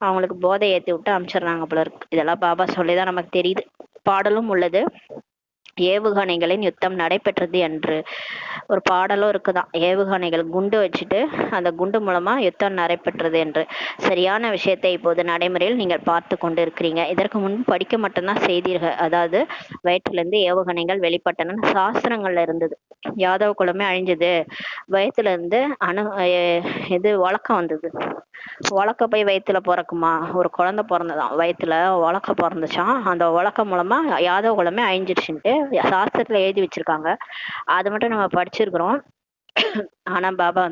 அவங்களுக்கு போதை ஏற்றி விட்டு அமுச்சிடுறாங்க போல இருக்கு. இதெல்லாம் பாபா சொல்லிதான் நமக்கு தெரியுது. பாடலும் உள்ளது, ஏவுகணைகளின் யுத்தம் நடைபெற்றது என்று ஒரு பாடலும் இருக்குதான். ஏவுகணைகள் குண்டு வச்சுட்டு அந்த குண்டு மூலமா யுத்தம் நடைபெற்றது என்று. சரியான விஷயத்தை இப்போது நடைமுறையில் நீங்கள் பார்த்து கொண்டு இருக்கிறீங்க. இதற்கு முன்பு படிக்க மட்டும்தான் செய்தீர்கள். அதாவது வயிற்றிலிருந்து ஏவுகணைகள் வெளிப்பட்டன சாஸ்திரங்கள்ல இருந்தது. யாதவ குலமே அழிஞ்சது, வயிற்றுல இருந்து இது வழக்கம் வந்தது. உலக்க போய் வயிற்றுல பிறக்குமா? ஒரு குழந்தை பிறந்ததான், வயிற்றுல உலக்க பிறந்துச்சான். அந்த உலக்க மூலமா யாதவ குலமே அழிஞ்சிடுச்சுன்ட்டு சாஸ்திரத்துல எழுதி வச்சிருக்காங்க. அது மட்டும் நம்ம படிச்சிருக்கிறோம். ஆனா பாபா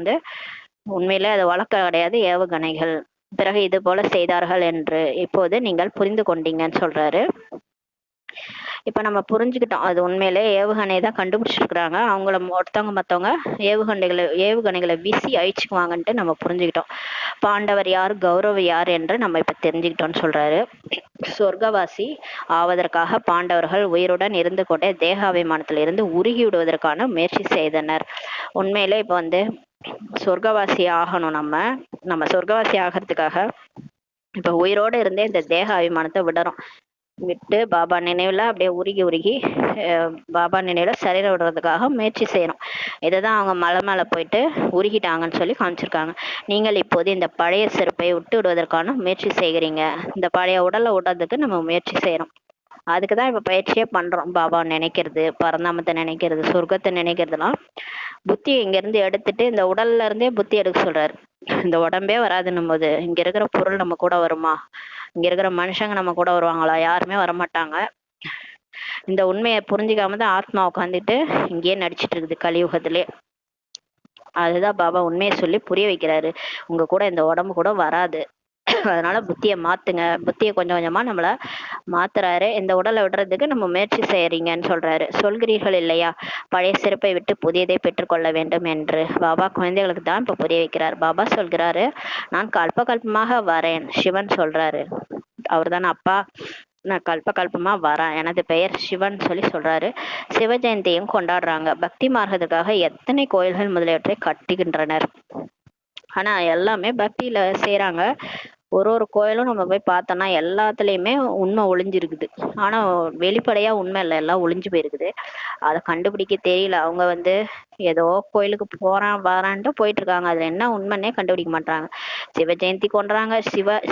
உண்மையிலே அது வழக்க கிடையாது, ஏவுகணைகள். பிறகு இது போல செய்தார்கள் என்று இப்போது நீங்கள் புரிந்து கொண்டீங்கன்னு சொல்றாரு. இப்ப நம்ம புரிஞ்சுக்கிட்டோம், அது உண்மையிலே ஏவுகணை தான் கண்டுபிடிச்சிருக்கிறாங்க. அவங்கள ஒருத்தவங்க மற்றவங்க ஏவுகணைகளை வீசி அழிச்சுக்குவாங்கன்ட்டு நம்ம புரிஞ்சுக்கிட்டோம். பாண்டவர் யார், கௌரவ யார் என்று நம்ம இப்ப தெரிஞ்சுக்கிட்டோம்னு சொல்றாரு. சொர்க்கவாசி ஆவதற்காக பாண்டவர்கள் உயிருடன் இருந்து கொண்டே தேகாபிமானத்துல இருந்து உருகி விடுவதற்கான முயற்சி செய்தனர். உண்மையிலே இப்ப சொர்க்கவாசி ஆகணும். நம்ம சொர்க்கவாசி ஆகிறதுக்காக இப்ப உயிரோடு இருந்தே இந்த தேக அபிமானத்தை விடுறோம். விட்டு பாபா நினைவுல அப்படியே உருகி உருகி பாபா நினைவுல சரீரம் விடுறதுக்காக முயற்சி செய்யணும். இதுதான் அவங்க மலை மேல போயிட்டு உருகிட்டாங்கன்னு சொல்லி காமிச்சிருக்காங்க. நீங்கள் இப்போது இந்த பழைய செருப்பை விட்டு விடுவதற்கான முயற்சி செய்கிறீங்க. இந்த பழைய உடலை விடுறதுக்கு நம்ம முயற்சி செய்யறோம். அதுக்குதான் இப்ப பயிற்சியே பண்றோம். பாபா நினைக்கிறது, பரந்தாமத்தை நினைக்கிறது, சொர்க்கத்தை நினைக்கிறதுலாம் புத்தியை இங்க இருந்து எடுத்துட்டு இந்த உடல்ல இருந்தே புத்தி எடுக்க சொல்றாரு. இந்த உடம்பே வராதுன்னும் போது இங்க இருக்கிற பொருள் நம்ம கூட வருமா? இங்க இருக்கிற மனுஷங்க நம்ம கூட வருவாங்களா? யாருமே வரமாட்டாங்க. இந்த உண்மையை புரிஞ்சுக்காம தான் ஆத்மா உட்காந்துட்டு இங்கேயே நடிச்சிட்டு இருக்குது கலியுகத்திலே. அதுதான் பாபா உண்மையை சொல்லி புரிய வைக்கிறாரு. உங்க கூட இந்த உடம்பு கூட வராது. அதனால புத்தியை மாத்துங்க. புத்தியை கொஞ்சம் கொஞ்சமா நம்மள மாத்துறாரு. இந்த உடலை விடுறதுக்கு நம்ம முயற்சி செய்யறீங்கன்னு சொல்றாரு. சொல்கிறீர்கள் இல்லையா, பழைய செருப்பை விட்டு புதியதை பெற்றுக்கொள்ள வேண்டும் என்று. பாபா குழந்தைகளுக்கு தான் இப்ப புரிய வைக்கிறார். பாபா சொல்கிறாரு, நான் கல்ப கல்பமாக வரேன். சிவன் சொல்றாரு. அவர் தானே அப்பா. நான் கல்ப கல்பமா வரேன், எனது பெயர் சிவன் சொல்லி சொல்றாரு. சிவ ஜெயந்தியும் கொண்டாடுறாங்க. பக்தி மார்க்கத்துக்காக எத்தனை கோயில்கள் முதலியவற்றை கட்டுகின்றனர். ஆனா எல்லாமே பக்தியில செய்யறாங்க. ஒரு ஒரு கோயிலும் நம்ம போய் பார்த்தோம்னா எல்லாத்துலயுமே உண்மை ஒளிஞ்சிருக்குது. ஆனா வெளிப்படையா உண்மை இல்லை, எல்லாம் ஒளிஞ்சு போயிருக்குது. அதை கண்டுபிடிக்க தெரியல. அவங்க ஏதோ கோயிலுக்கு போறான் வரான்ட்டு போயிட்டு இருக்காங்க. அதுல என்ன உண்மைன்னே கண்டுபிடிக்க மாட்டாங்க. சிவ ஜெயந்தி கொண்டாடுறாங்க,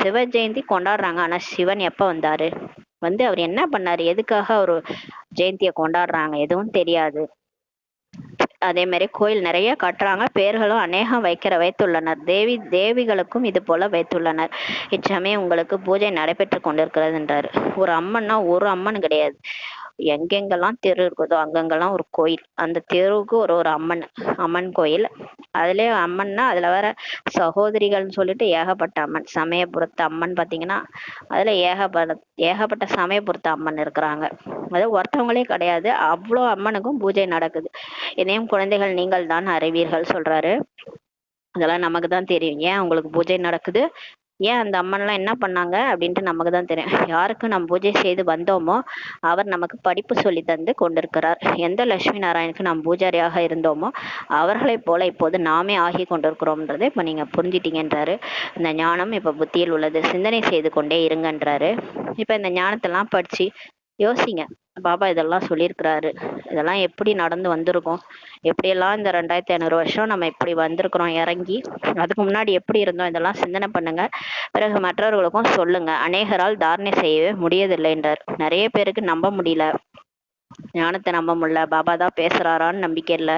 சிவ ஜெயந்தி கொண்டாடுறாங்க. ஆனா சிவன் எப்ப வந்தாரு, அவர் என்ன பண்ணாரு, எதுக்காக ஒரு ஜெயந்தியை கொண்டாடுறாங்க, எதுவும் தெரியாது. அதே மாதிரி கோயில் நிறைய கட்டுறாங்க. பேர்களும் அநேகம் வைத்துள்ளனர். தேவிகளுக்கும் இது போல வைத்துள்ளனர். இச்சமயம் உங்களுக்கு பூஜை நடைபெற்று கொண்டிருக்கிறது என்றாரு. ஒரு அம்மன்னா ஒரு அம்மன் கிடையாது. எங்கெங்கெல்லாம் தெரு இருக்குதோ அங்கங்கெல்லாம் ஒரு கோயில். அந்த தெருவுக்கு ஒரு ஒரு அம்மன் கோயில். அதுலயே அம்மன்னா அதுல வேற சகோதரிகள்னு சொல்லிட்டு ஏகப்பட்ட அம்மன். சமயபுரத்து அம்மன் பாத்தீங்கன்னா அதுல ஏகப்பட்ட சமயபுரத்து அம்மன் இருக்கிறாங்க. அது ஒருத்தவங்களே கிடையாது, அவ்வளோ அம்மனுக்கும் பூஜை நடக்குது. இதையும் குழந்தைகள் நீங்கள் தான் அறிவீர்கள் சொல்றாரு. அதெல்லாம் நமக்கு தான் தெரியும். ஏன் உங்களுக்கு பூஜை நடக்குது, ஏன் அந்த அம்மன்லாம் என்ன பண்ணாங்க அப்படின்ட்டு நமக்கு தான் தெரியும். யாருக்கு நம்ம பூஜை செய்து வந்தோமோ அவர் நமக்கு படிப்பு சொல்லி தந்து கொண்டிருக்கிறார். எந்த லட்சுமி நாராயணுக்கு நாம் பூஜாரியாக இருந்தோமோ அவர்களைப் போல இப்போது நாமே ஆகி கொண்டிருக்கிறோம்ன்றதை இப்ப நீங்க புரிஞ்சிட்டீங்கன்றாரு. இந்த ஞானம் இப்ப புத்தியில் உள்ளது, சிந்தனை செய்து கொண்டே இருங்கன்றாரு. இப்ப இந்த ஞானத்தெல்லாம் படிச்சு யோசிங்க. பாபா இதெல்லாம் சொல்லியிருக்கிறாரு. இதெல்லாம் எப்படி நடந்து வந்திருக்கோம், எப்படியெல்லாம் இந்த 2500 வருஷம் நம்ம இப்படி வந்திருக்கிறோம் இறங்கி, அதுக்கு முன்னாடி எப்படி இருந்தோம், இதெல்லாம் சிந்தனை பண்ணுங்க. பிறகு மற்றவர்களுக்கும் சொல்லுங்க. அநேகரால் தாரணை செய்யவே முடியதில்லை என்றார். நிறைய பேருக்கு நம்ப முடியல, ஞானத்தை நம்ப முடியல, பாபா தான் பேசுறாரான்னு நம்பிக்கை இல்லை.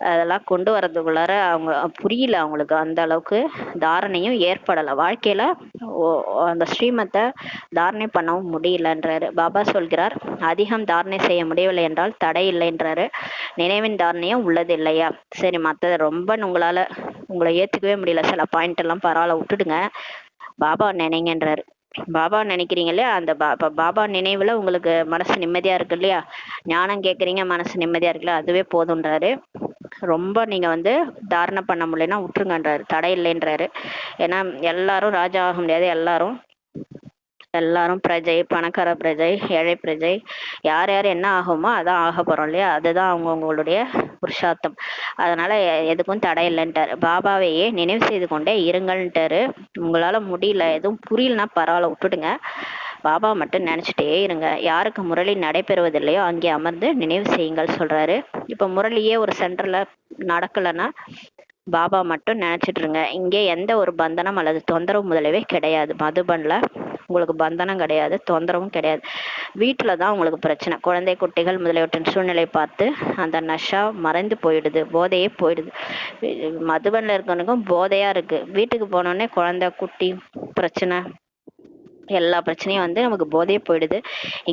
அதெல்லாம் கொண்டு வர்றதுக்குள்ளார அவங்க புரியல, அவங்களுக்கு அந்த அளவுக்கு தாரணையும் ஏற்படலை வாழ்க்கையில. அந்த ஸ்ரீமத்தை தாரணை பண்ணவும் முடியலன்றாரு. பாபா சொல்கிறார், அதிகம் தாரணை செய்ய முடியவில்லை என்றால் தடை இல்லைன்றாரு. நினைவின் தாரணையும் உள்ளது இல்லையா? சரி, மற்றது ரொம்ப உங்களை ஏத்துக்கவே முடியல, சில பாயிண்ட் எல்லாம் பரவாயில்ல விட்டுடுங்க, பாபா நினைங்கன்றாரு. பாபா நினைக்கிறீங்க இல்லையா, அந்த பாபா நினைவுல உங்களுக்கு மனசு நிம்மதியா இருக்கு இல்லையா, ஞானம் கேட்குறீங்க, மனசு நிம்மதியா இருக்குல்ல, அதுவே போதுன்றாரு. ரொம்ப நீங்க தாரணை பண்ண முடியலன்னா விட்டுருங்கன்றாரு, தடை இல்லைன்றாரு. ஏன்னா எல்லாரும் ராஜா ஆக முடியாது. எல்லாரும் பிரஜை, பணக்கார பிரஜை, ஏழை பிரஜை, யார் யார் என்ன ஆகுமோ அதான் ஆக போறோம் இல்லையா, அதுதான் அவங்கவுங்களுடைய புருஷார்த்தம். அதனால எதுக்கும் தடை இல்லைன்ட்டாரு. பாபாவையே நினைவு செய்து கொண்டே இருங்கள்ன்ட்டாரு. உங்களால முடியல, எதுவும் புரியலன்னா பரவாயில்ல விட்டுடுங்க, பாபா மட்டும் நினைச்சிட்டே இருங்க. யாருக்கு முரளி நடைபெறுவதில்லையோ அங்கே அமர்ந்து நினைவு செய்யுங்கள் சொல்றாரு. இப்ப முரளியே ஒரு சென்டர்ல நடக்கலைன்னா பாபா மட்டும் நினைச்சிட்டு இருங்க. இங்கே எந்த ஒரு பந்தனம் அல்லது தொந்தரவு முதலவே கிடையாது. மதுபன்ல உங்களுக்கு பந்தனம் கிடையாது, தொந்தரவும் கிடையாது. வீட்டுலதான் உங்களுக்கு பிரச்சனை. குழந்தை குட்டிகள் முதலியவற்றின் சூழ்நிலை பார்த்து அந்த நஷா மறைந்து போயிடுது, போதையே போயிடுது. மதுபன்ல இருக்கவனுக்கும் போதையா இருக்கு. வீட்டுக்கு போனோடனே குழந்தை குட்டி பிரச்சனை, எல்லா பிரச்சனையும் நமக்கு போதையே போயிடுது.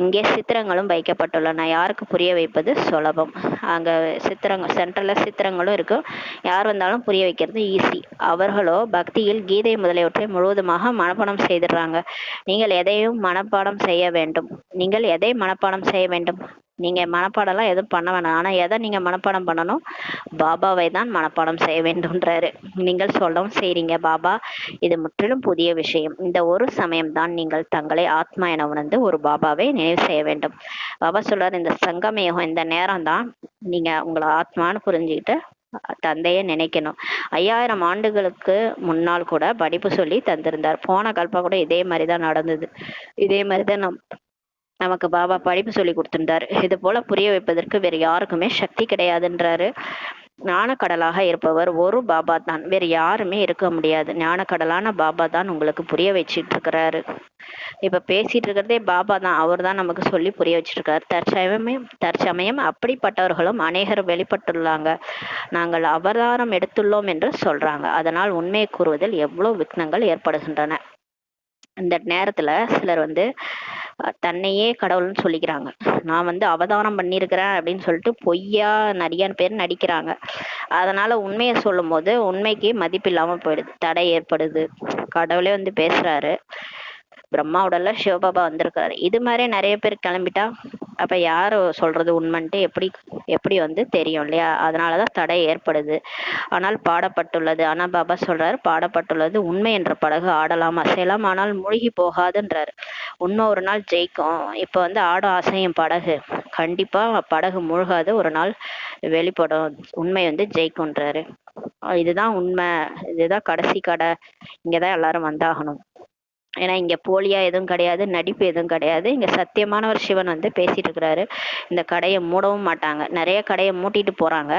இங்கே சித்திரங்களும் வைக்கப்பட்டுள்ளன. யாருக்கு புரிய வைப்பது சுலபம். அங்க சென்டர்ல சித்திரங்களும் இருக்கும். யார் வந்தாலும் புரிய வைக்கிறது ஈஸி. அவர்களோ பக்தியில் கீதை முதலியவற்றை முழுவதுமாக மனப்பாடம் செய்திடுறாங்க. நீங்கள் எதையும் மனப்பாடம் செய்ய வேண்டும். நீங்கள் எதை மனப்பாடம் செய்ய வேண்டும்? நீங்க மனப்பாடம்லாம் எதுவும் பண்ண வேணாம். ஆனா எதை நீங்க மனப்பாடம் பண்ணணும்? பாபாவை தான் மனப்பாடம் செய்ய வேண்டும்ன்றாரு. நீங்கள் சொல்லவும் செய்றீங்க பாபா, இது முற்றிலும் புதிய விஷயம். இந்த ஒரு சமயம் தான் நீங்கள் தங்களை ஆத்மா என உணர்ந்து ஒரு பாபாவை நினைவு செய்ய வேண்டும். பாபா சொல்றாரு, இந்த சங்கமயுகம், இந்த நேரம் தான் நீங்க உங்களை ஆத்மான்னு புரிஞ்சுக்கிட்டு தந்தைய நினைக்கணும். 5000 ஆண்டுகளுக்கு முன்னால் கூட படிப்பு சொல்லி தந்திருந்தார். போன கல்பம் கூட இதே மாதிரிதான் நடந்தது. இதே மாதிரிதான் நமக்கு பாபா படிப்பு சொல்லி கொடுத்துட்டாரு. இது போல புரிய வைப்பதற்கு வேறு யாருக்குமே சக்தி கிடையாதுன்றாரு. ஞானக்கடலாக இருப்பவர் ஒரு பாபா தான், வேறு யாருமே இருக்க முடியாது. ஞானக்கடலான பாபா தான் உங்களுக்கு புரிய வச்சிட்டு இருக்கிறாரு. இப்ப பேசிட்டு இருக்கிறதே பாபா தான். அவர் தான் நமக்கு சொல்லி புரிய வச்சிட்டு இருக்காரு. தற்சமயம் அப்படிப்பட்டவர்களும் அநேகர் வெளிப்பட்டுள்ளாங்க. நாங்கள் அவதாரம் எடுத்துள்ளோம் என்று சொல்றாங்க. அதனால் உண்மையை கூறுவதில் எவ்வளவு விக்னங்கள் ஏற்படுகின்றன. இந்த நேரத்துல சிலர் தன்னையே கடவுள்னு சொல்லிக்கிறாங்க. நான் அவதாரம் பண்ணியிருக்கிறேன் அப்படின்னு சொல்லிட்டு பொய்யா நிறைய பேர் நடிக்கிறாங்க. அதனால உண்மையை சொல்லும் போது உண்மைக்கு மதிப்பு இல்லாம போயிடுது, தடை ஏற்படுது. கடவுளே பேசுறாரு, பிரம்மா உடல்ல சிவபாபா வந்திருக்காரு. இது மாதிரி நிறைய பேர் கிளம்பிட்டா அப்ப யாரு சொல்றது உண்மைன்ட்டு எப்படி எப்படி தெரியும் இல்லையா? அதனாலதான் தடை ஏற்படுது. ஆனால் பாடப்பட்டுள்ளது, ஆனா பாபா சொல்றாரு, பாடப்பட்டுள்ளது உண்மை என்ற படகு ஆடலாம் அசையலாம், ஆனால் மூழ்கி போகாதுன்றாரு. உண்மை ஒரு நாள் ஜெயிக்கும். இப்ப ஆட அசையும் படகு, கண்டிப்பா படகு மூழ்காது, ஒரு நாள் வெளிப்படும், உண்மை ஜெயிக்கும்ன்றாரு. இதுதான் உண்மை, இதுதான் கடைசி கடை, இங்கதான் எல்லாரும் வந்தாகணும். ஏன்னா இங்க போலியா எதுவும் கிடையாது, நடிப்பு எதுவும் கிடையாது. இங்க சத்தியமானவர் சிவன் பேசிட்டு இருக்கிறாரு. இந்த கடையை மூடவும் மாட்டாங்க. நிறைய கடையை மூட்டிட்டு போறாங்க,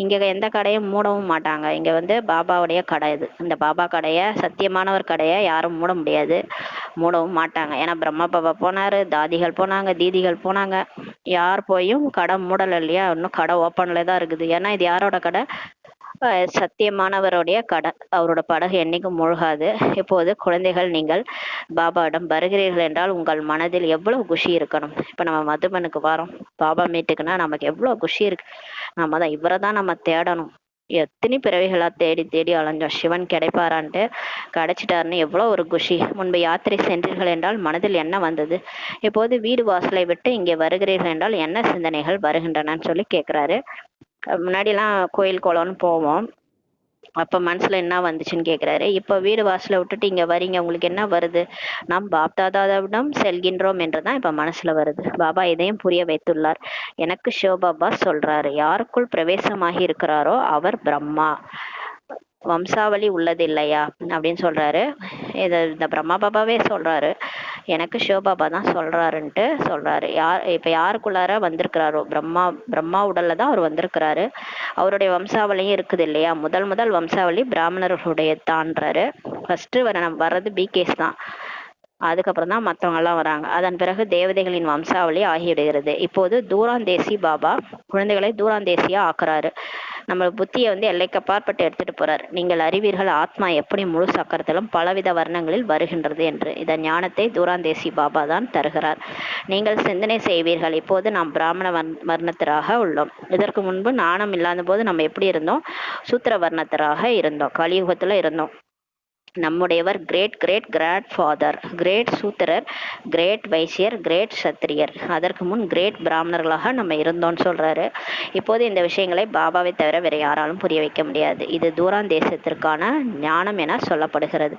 இங்க எந்த கடையும் மூடவும் மாட்டாங்க. இங்க பாபாவுடைய கடை இது. இந்த பாபா கடைய, சத்தியமானவர் கடைய யாரும் மூட முடியாது, மூடவும் மாட்டாங்க. ஏன்னா பிரம்மா பாபா போனாரு, தாதிகள் போனாங்க, தீதிகள் போனாங்க, யார் போயும் கடை மூடல இல்லையா? இன்னும் கடை ஓப்பன்ல தான் இருக்குது. ஏன்னா இது யாரோட கடை? சத்தியமானவருடைய கடை. அவரோட படகு என்னைக்கும் மூழ்காது. இப்போது குழந்தைகள், நீங்கள் பாபாவிடம் வருகிறீர்கள் என்றால் உங்கள் மனதில் எவ்வளவு குஷி இருக்கணும். இப்ப நம்ம மதுபனுக்கு வரோம், பாபா மீட்டுக்குன்னா நமக்கு எவ்வளவு குஷி இருக்கு. நம்ம தான் இவரை தான் நம்ம தேடணும். எத்தனை பிறவிகளா தேடி தேடி அலைஞ்சோம், சிவன் கிடைப்பாரான்ட்டு. கிடைச்சிட்டாருன்னு எவ்வளவு ஒரு குஷி. முன்பு யாத்திரை சென்றீர்கள் என்றால் மனதில் என்ன வந்தது? இப்போது வீடு வாசலை விட்டு இங்கே வருகிறீர்கள் என்றால் என்ன சிந்தனைகள் வருகின்றனன்னு சொல்லி கேட்கிறாரு. முன்னாடிலாம் கோயில் குளம்னு போவோம், அப்ப மனசுல என்ன வந்துச்சுன்னு கேக்குறாரு. இப்ப வீடு வாசல விட்டுட்டு இங்க வரீங்க, உங்களுக்கு என்ன வருது? நாம் பாப்தாதாவிடம் செல்கின்றோம் என்றுதான் இப்ப மனசுல வருது. பாபா இதையும் புரிய வைத்துள்ளார். எனக்கு சிவபாபா சொல்றாரு, யாருக்குள் பிரவேசமாகி இருக்கிறாரோ அவர் பிரம்மா. வம்சாவளி உள்ளது இல்லையா அப்படின்னு சொல்றாரு. இந்த பிரம்மா பாபாவே சொல்றாரு, எனக்கு சிவபாபா தான் சொல்றாருன்ட்டு சொல்றாரு. இப்ப யாருக்குள்ளார வந்திருக்கிறாரோ, பிரம்மா உடல்ல தான் அவர் வந்திருக்கிறாரு. அவருடைய வம்சாவளியும் இருக்குது இல்லையா? முதல் வம்சாவளி பிராமணர்களுடைய தான்றாரு. ஃபர்ஸ்ட் வர்றது பிகேஸ் தான், அதுக்கப்புறம் தான் மற்றவங்க எல்லாம் வராங்க. அதன் பிறகு தேவதைகளின் வம்சாவளி ஆகிவிடுகிறது. இப்போது தூராந்தேசி பாபா குழந்தைகளை தூராந்தேசியா ஆக்குறாரு. நம்ம புத்தியை எல்லைக்கு அப்பாற்பட்டு எடுத்துட்டு போறாரு. நீங்கள் அறிவீர்கள், ஆத்மா எப்படி முழு சக்கரத்திலும் பலவித வர்ணங்களில் வருகின்றது என்று. இந்த ஞானத்தை தூராந்தேசி பாபா தான் தருகிறார். நீங்கள் சிந்தனை செய்வீர்கள், இப்போது நாம் பிராமண வர்ணத்திராக உள்ளோம். இதற்கு முன்பு நாணம் இல்லாத போது நம்ம எப்படி இருந்தோம்? சூத்திர வர்ணத்திராக இருந்தோம், கலியுகத்துல இருந்தோம். நம்முடையவர் great great grand father, great சூத்திரர், கிரேட் வைசியர், கிரேட் சத்திரியர். அதற்கு முன் கிரேட் பிராமணர்களாக நம்ம இருந்தோம்னு சொல்றாரு. இப்போது இந்த விஷயங்களை பாபாவை தவிர வேற யாராலும் புரிய வைக்க முடியாது. இது தூராந்தேசத்திற்கான ஞானம் என சொல்லப்படுகிறது.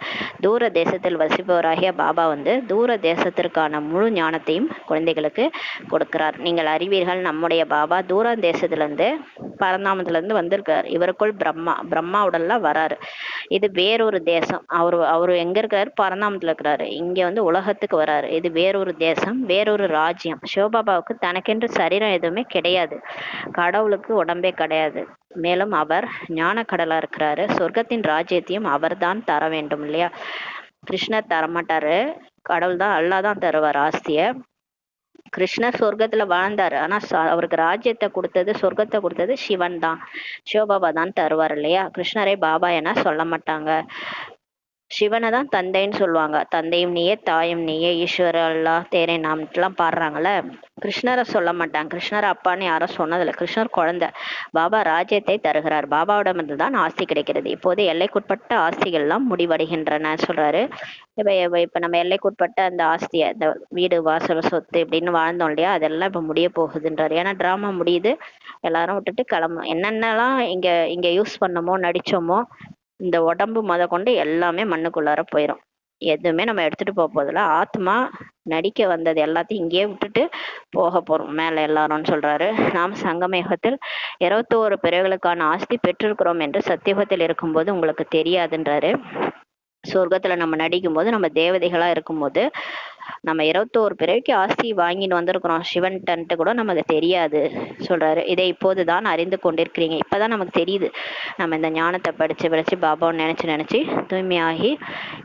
தூர தேசத்தில் வசிப்பவராகிய பாபா தூர தேசத்திற்கான முழு ஞானத்தையும் குழந்தைகளுக்கு கொடுக்கிறார். நீங்கள் அறிவீர்கள், நம்முடைய பாபா தூராந்தேசத்திலிருந்து பரந்தாமத்திலிருந்து வந்திருக்கார். இவருக்குள் பிரம்மா உடல்ல வராரு. இது வேறொரு தேசம். அவரு எங்க இருக்கிறாரு? பரந்தாமத்துல இருக்கிறாரு. இங்க உலகத்துக்கு வராரு. இது வேறொரு தேசம், வேறொரு ராஜ்யம். சிவபாபாவுக்கு தனக்கென்று சரீரம் எதுவுமே கிடையாது, கடவுளுக்கு உடம்பே கிடையாது. மேலும் அவர் ஞான கடலா இருக்கிறாரு. சொர்க்கத்தின் ராஜ்யத்தையும் அவர் தான் தர வேண்டும் இல்லையா? கிருஷ்ணர் தரமாட்டாரு, கடவுள் தான், அல்லா தான் தருவார் ஆஸ்திய. கிருஷ்ணர் சொர்க்கத்துல வாழ்ந்தாரு, ஆனா அவருக்கு ராஜ்யத்தை கொடுத்தது, சொர்க்கத்தை கொடுத்தது சிவன் தான், சிவபாபா தான் தருவார் இல்லையா? கிருஷ்ணரை பாபா என சொல்ல மாட்டாங்க. சிவனை தான் தந்தைன்னு சொல்லுவாங்க. தந்தையும் நீயே, தாயும் நீயே, ஈஸ்வர அல்லா தேரே நாம்லாம் பாடுறாங்கல்ல. கிருஷ்ணரை சொல்ல மாட்டாங்க. கிருஷ்ணர் அப்பான்னு யாரும் சொன்னதில்லை. கிருஷ்ணர் குழந்தை. பாபா ராஜ்யத்தை தருகிறார். பாபாவிடமிருந்து தான் ஆஸ்தி கிடைக்கிறது. இப்போது எல்லைக்குட்பட்ட ஆஸ்திகள் எல்லாம் முடிவடைகின்றன சொல்றாரு. இப்ப நம்ம எல்லைக்குட்பட்ட அந்த ஆஸ்திய, இந்த வீடு வாசல் சொத்து இப்படின்னு வாழ்ந்தோம் இல்லையா, அதெல்லாம் இப்ப முடிய போகுதுன்றாரு. ஏன்னா டிராமா முடியுது, எல்லாரும் விட்டுட்டு கிளம்பும். என்னென்னலாம் இங்க இங்க யூஸ் பண்ணமோ, நடிச்சோமோ, இந்த உடம்பு கொண்டு எல்லாமே மண்ணுக்குள்ளார போயிடும். எதுவுமே நம்ம எடுத்துட்டு போறதில்ல. ஆத்மா நடிக்க வந்தது எல்லாத்தையும் இங்கேயே விட்டுட்டு போக போறோம் மேல எல்லாரும்னு சொல்றாரு. நாம் சங்கமயுகத்தில் 21 பிறவிகளுக்கான ஆஸ்தி பெற்றிருக்கிறோம் என்று சத்தியுகத்தில் இருக்கும்போது உங்களுக்கு தெரியாதுன்றாரு. சொர்க்கத்துல நம்ம நடிக்கும் போது, நம்ம தேவதைகளா இருக்கும்போது நம்ம 21 பிறவிக்கு ஆஸ்தி வாங்கிட்டு வந்திருக்கிறோம் சிவன்ட்டு கூட நமக்கு தெரியாது சொல்றாரு. இதை இப்போதுதான் அறிந்து கொண்டிருக்கிறீங்க. இப்பதான் நமக்கு தெரியுது. நம்ம இந்த ஞானத்தை படிச்சு படிச்சு பாபாவை நினைச்சு நினைச்சு தூய்மையாகி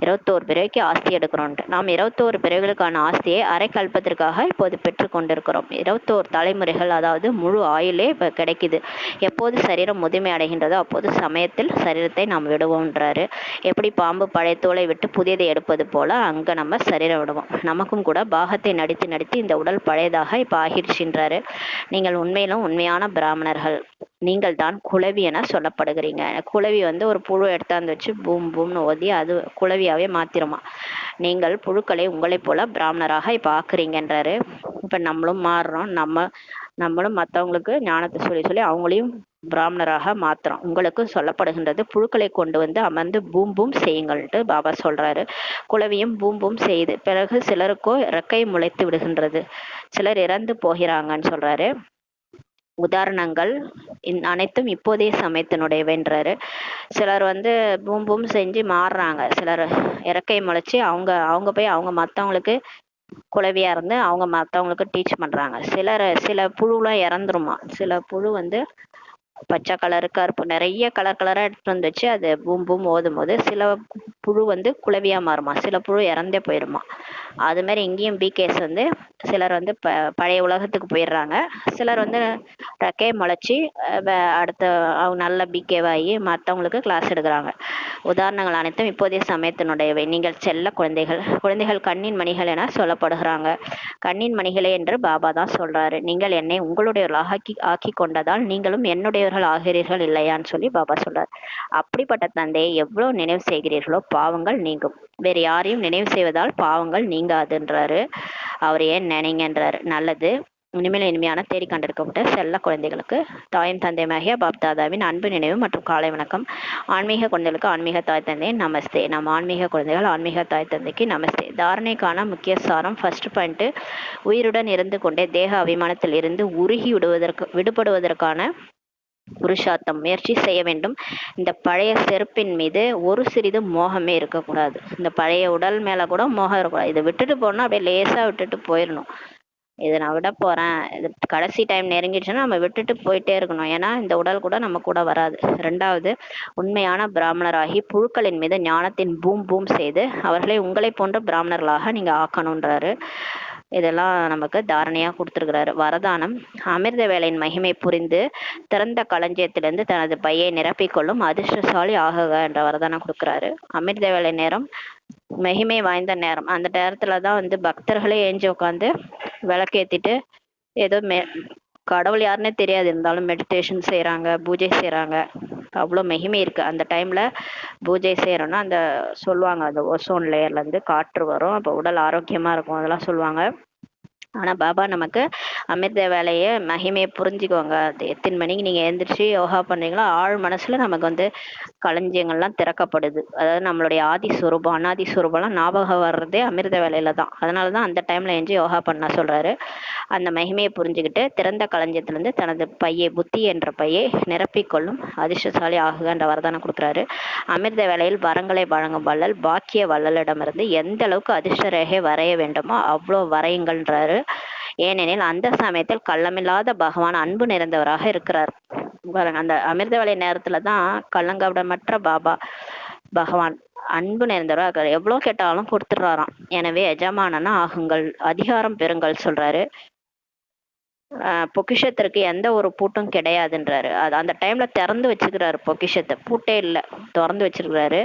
21 பிறவிக்கு ஆஸ்தி எடுக்கிறோம்ட்டு. நாம் 21 பிறவிகளுக்கான ஆஸ்தியை அரை கல்பத்திற்காக இப்போது பெற்று கொண்டிருக்கிறோம். 21 தலைமுறைகள், அதாவது முழு ஆயுளே இப்ப கிடைக்குது. எப்போது சரீரம் முதுமை அடைகின்றதோ அப்போது சமயத்தில் சரீரத்தை நாம் விடுவோம்ன்றாரு. எப்படி பாம்பு பழைய தோலை விட்டு புதியதை எடுப்பது போல அங்க நம்ம சரீரம் விடுவோம். நமக்கும் கூட பாகத்தை நடித்து நடித்து இந்த உடல் பழையதாக இப்ப ஆகிடுச்சுன்றாரு. நீங்கள் உண்மையிலும் உண்மையான பிராமணர்கள். நீங்கள் தான் குளவி என சொல்லப்படுகிறீங்க. குளவி ஒரு புழு எடுத்தாந்து வச்சு பூம் பூம்னு ஓதி அது குளவியாவே மாத்திரமா. நீங்கள் புழுக்களை உங்களைப் போல பிராமணராக இப்ப ஆக்குறீங்கன்றாரு. இப்ப நம்மளும் மாறுறோம். நம்மளும் மற்றவங்களுக்கு ஞானத்தை சொல்லி சொல்லி அவங்களையும் பிராமணராக மாத்திரம். உங்களுக்கு சொல்லப்படுகின்றது புழுக்களை கொண்டு வந்து அமர்ந்து பூம் பூம் செய்யுங்கள்ட்டு பாபா சொல்றாரு. குளவியும் பூம் பூம் செய்யுது. பிறகு சிலருக்கோ இறக்கை முளைத்து விடுகின்றது, சிலர் இறந்து போகிறாங்கன்னு சொல்றாரு. உதாரணங்கள் அனைத்தும் இப்போதைய சமயத்தினுடையவன்றாரு. சிலர் பூம் பூம் செஞ்சு மாறுறாங்க, சிலர் இறக்கை முளைச்சு அவங்க போய் அவங்க மற்றவங்களுக்கு குளவியா இருந்து அவங்க மற்றவங்களுக்கு டீச் பண்றாங்க. சில புழுலாம் இறந்துருமா. சில புழு பச்சை கலரு கருப்பு நிறைய கலர் கலரா எடுத்துட்டு வந்து வச்சு அது பூம் பூம் ஓதும் போது சில புழு குளவியா மாறுமா, சில புழு இறந்தே போயிருமா. அது மாதிரி இங்கேயும் பிகேஸ் சிலர் பழைய உலகத்துக்கு போயிடுறாங்க. சிலர் ரெக்கையை முளைச்சி அடுத்த அவங்க நல்ல பிகேவாகி மற்றவங்களுக்கு கிளாஸ் எடுக்கிறாங்க. உதாரணங்கள் அனைத்தும் இப்போதைய சமயத்தினுடையவை. நீங்கள் செல்ல குழந்தைகள் கண்ணின் மணிகள் என சொல்லப்படுகிறாங்க. கண்ணின் மணிகளே என்று பாபா தான் சொல்றாரு. நீங்கள் என்னை உங்களுடையவர்களாக ஆக்கி கொண்டதால் நீங்களும் என்னுடையவர்கள் ஆகிறீர்கள் இல்லையான்னு சொல்லி பாபா சொல்றாரு. அப்படிப்பட்ட தந்தையை எவ்வளவு நினைவு செய்கிறீர்களோ பாவங்கள் நீங்கும். வேறு யாரையும் நினைவு செய்வதால் பாவங்கள் நீங்காதுன்றாரு. அவர் ஏன் நினைங்கன்றாரு. நல்லது. இனிமேல் இனிமையான தேடி கண்டிருக்கப்பட்ட செல்ல குழந்தைகளுக்கு தாயும் தந்தையமாகிய பாப்தாதாவின் அன்பு நினைவு மற்றும் காலை வணக்கம். ஆன்மீக குழந்தைகளுக்கு ஆன்மீக தாய் தந்தை நமஸ்தே. நம் ஆன்மீக குழந்தைகள் ஆன்மீக தாய் தந்தைக்கு நமஸ்தே. தாரணைக்கான முக்கிய சாரம். ஃபர்ஸ்ட் பாயிண்ட், உயிருடன் இருந்து கொண்டே தேக அபிமானத்தில் இருந்து உருகி விடுபடுவதற்கான புருஷார்த்தம் முயற்சி செய்ய வேண்டும். இந்த பழைய செருப்பின் மீது ஒரு சிறிது மோகமே இருக்கக்கூடாது. இந்த பழைய உடல் மேல கூட மோகம் இருக்கக்கூடாது. இதை விட்டுட்டு போனா அப்படியே லேசா விட்டுட்டு போயிடணும். இதை நான் விட போறேன், இது கடைசி டைம் நெருங்கிடுச்சுன்னா நம்ம விட்டுட்டு போயிட்டே இருக்கணும். ஏன்னா இந்த உடல் கூட நம்ம கூட வராது. ரெண்டாவது, உண்மையான பிராமணராகி புழுக்களின் மீது ஞானத்தின் பூம் பூம் செய்து அவர்களை உங்களை போன்ற பிராமணர்களாக நீங்க ஆக்கணுன்றாரு. இதெல்லாம் நமக்கு தாரணையா கொடுத்துருக்கிறாரு. வரதானம். அமிர்த வேலையின் மகிமை புரிந்து திறந்த களஞ்சியத்திலிருந்து தனது பையை நிரப்பிக்கொள்ளும் அதிர்ஷ்டசாலி ஆகுக என்ற வரதானம் கொடுக்குறாரு. அமிர்த வேலை நேரம் மகிமை வாய்ந்த நேரம். அந்த நேரத்துலதான் பக்தர்களே ஏஞ்சி உட்காந்து விளக்கேத்திட்டு ஏதோ கடவுள் யாருன்னே தெரியாது, இருந்தாலும் மெடிடேஷன் செய்யறாங்க, பூஜை செய்யறாங்க. அவ்வளோ மகிமை இருக்கு. அந்த டைம்ல பூஜை செய்யறோம்னா அந்த சொல்லுவாங்க, அந்த ஓசோன் லேயர்ல இருந்து காற்று வரும், அப்போ உடல் ஆரோக்கியமா இருக்கும், அதெல்லாம் சொல்லுவாங்க. ஆனா பாபா நமக்கு அமிர்த வேலையை மகிமையை புரிஞ்சுக்கோங்க. எத்தனை மணிக்கு நீங்க எழுந்திரிச்சு யோகா பண்றீங்களோ ஆழ் மனசுல நமக்கு களஞ்சியங்கள்லாம் திறக்கப்படுது. அதாவது நம்மளுடைய ஆதி சுரூபம் அனாதி சுரூபம்லாம் ஞாபகம் வர்றதே அமிர்த வேலையில தான். அதனாலதான் அந்த டைம்ல எழுந்து யோகா பண்ண சொல்றாரு. அந்த மகிமையை புரிஞ்சுக்கிட்டு திறந்த களஞ்சியத்திலிருந்து தனது பையை, புத்தி என்ற பையை நிரப்பிக்கொள்ளும் அதிர்ஷ்டசாலி ஆகுகன்ற வரதானம் கொடுக்குறாரு. அமிர்த வேலையில் வரங்களை வழங்கும் வள்ளல் பாக்கிய வள்ளலிடமிருந்து எந்த அளவுக்கு அதிர்ஷ்ட ரேகை வரைய வேண்டுமோ அவ்வளோ வரையுங்கள்ன்றாரு. ஏனெனில் அந்த சமயத்தில் கள்ளமில்லாத பகவான் அன்பு நிறைந்தவராக இருக்கிறார். அந்த அமிர்த வேலை நேரத்துலதான் கள்ளங்கபடமற்ற பாபா பகவான் அன்பு நிறைந்தவராக இருக்கிறார். எவ்வளவு கேட்டாலும் கொடுத்துடுறாராம். எனவே எஜமானனா ஆகுங்கள், அதிகாரம் பெறுங்கள் சொல்றாரு. பொக்கிஷத்திற்கு எந்த ஒரு பூட்டும் கிடையாதுன்றாரு. அது அந்த டைம்ல திறந்து வச்சுக்கிறாரு பொக்கிஷத்தை, பூட்டே இல்லை, திறந்து வச்சிருக்கிறாரு.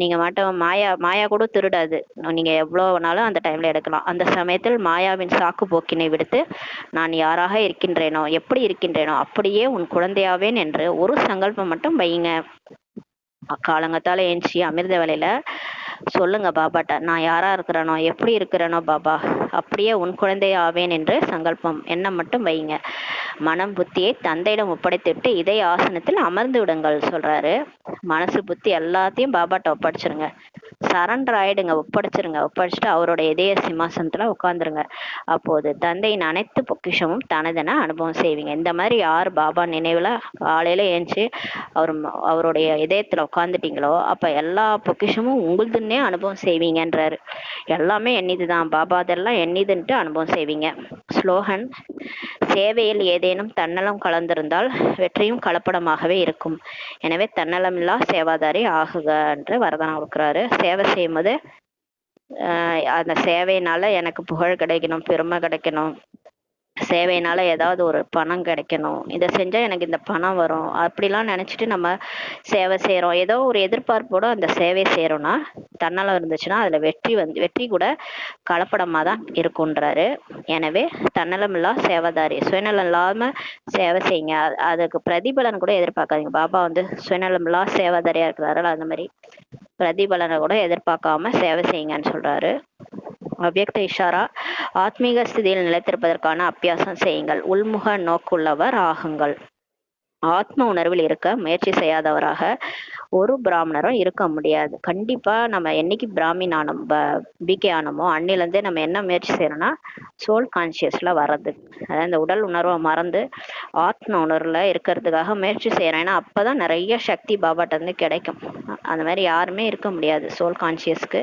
நீங்க மட்டும் மாயா கூட திருடாது. நீங்க எவ்வளவு வேணாலும் அந்த டைம்ல எடுக்கலாம். அந்த சமயத்தில் மாயாவின் சாக்கு போக்கினை விடுத்து நான் யாராக இருக்கின்றேனோ, எப்படி இருக்கின்றேனோ அப்படியே உன் குழந்தையாவேன் என்று ஒரு சங்கல்பம் மட்டும் வையுங்க. காலங்கத்தால ஏஞ்சி அமிர்த வேலையில சொல்லுங்க பாபாட்ட, நான் யாரா இருக்கிறேனோ, எப்படி இருக்கிறேனோ பாபா அப்படியே உன் குழந்தை ஆவேன் என்று சங்கல்பம் எண்ணம் மட்டும் வைங்க. மனம் புத்தியை தந்தையிடம் ஒப்படைத்துவிட்டு இதய ஆசனத்தில் அமர்ந்து விடுங்கள் சொல்றாரு. மனசு புத்தி எல்லாத்தையும் பாபாட்ட ஒப்படைச்சிருங்க, சரண்டர் ஆயிடுங்க, ஒப்படைச்சிட்டு அவரோட இதய சிம்மாசனத்துல உட்காந்துருங்க. அப்போது தந்தையின் அனைத்து பொக்கிஷமும் தனதென அனுபவம் செய்வீங்க. இந்த மாதிரி யார் பாபா நினைவுல காலையில ஏஞ்சி அவருடைய இதயத்துல உட்காந்துட்டீங்களோ அப்ப எல்லா பொக்கிஷமும் உங்களுது என்னிதுன்னே அனுபவம் செய்வீங்கன்றாரு. எல்லாமே என்னிது தான் பாபா, அதெல்லாம் என்னிதுன்ட்டு அனுபவம் செய்வீங்க. ஸ்லோகன்: சேவையில் ஏதேனும் தன்னலம் கலந்திருந்தால் வெற்றியும் கலப்படமாகவே இருக்கும். எனவே தன்னலமில்லா சேவாதாரி ஆகுக என்று வரதானம் கொடுக்குறாரு. சேவை செய்யும்போது அந்த சேவையினால எனக்கு புகழ் கிடைக்கணும், பெருமை கிடைக்கணும், சேவையினால ஏதாவது ஒரு பணம் கிடைக்கணும், இதை செஞ்சா எனக்கு இந்த பணம் வரும், அப்படிலாம் நினைச்சிட்டு நம்ம சேவை செய்யறோம். ஏதோ ஒரு எதிர்பார்ப்போட அந்த சேவை செய்யறோம்னா, தன்னலம் இருந்துச்சுன்னா அதுல வெற்றி கூட கலப்படமா தான் இருக்குன்றாரு. எனவே தன்னலம் இல்லா சேவாதாரி, சுயநலம் இல்லாம சேவை செய்யுங்க. அதுக்கு பிரதிபலன் கூட எதிர்பார்க்காதீங்க. பாபா சுயநலம் இல்லா சேவாதாரியா இருக்கிறாரு. அந்த மாதிரி பிரதிபலனை கூட எதிர்பார்க்காம சேவை செய்யுங்கன்னு சொல்றாரு. அவ்யக்த இஷாரா: ஆத்மீக ஸ்திதியில் நிலைத்திருப்பதற்கான அபியாசம் செய்யுங்கள். உள்முக நோக்குள்ளவர் ஆகுங்கள். ஆத்ம உணர்வில் இருக்க முயற்சி செய்யாதவராக ஒரு பிராமணரும் இருக்க முடியாது. கண்டிப்பா நம்ம என்னைக்கு பிராமின் ஆனோம், பிகே ஆனோமோ அன்னிலேருந்தே நம்ம என்ன முயற்சி செய்யறோம்னா சோல் கான்சியஸ்ல வர்றது, அதாவது இந்த உடல் உணர்வை மறந்து ஆத்ம உணர்வுல இருக்கிறதுக்காக முயற்சி செய்யறோம். ஏன்னா அப்பதான் நிறைய சக்தி பாபாட்ட இருந்து கிடைக்கும். அந்த மாதிரி யாருமே இருக்க முடியாது. சோல் கான்சியஸ்க்கு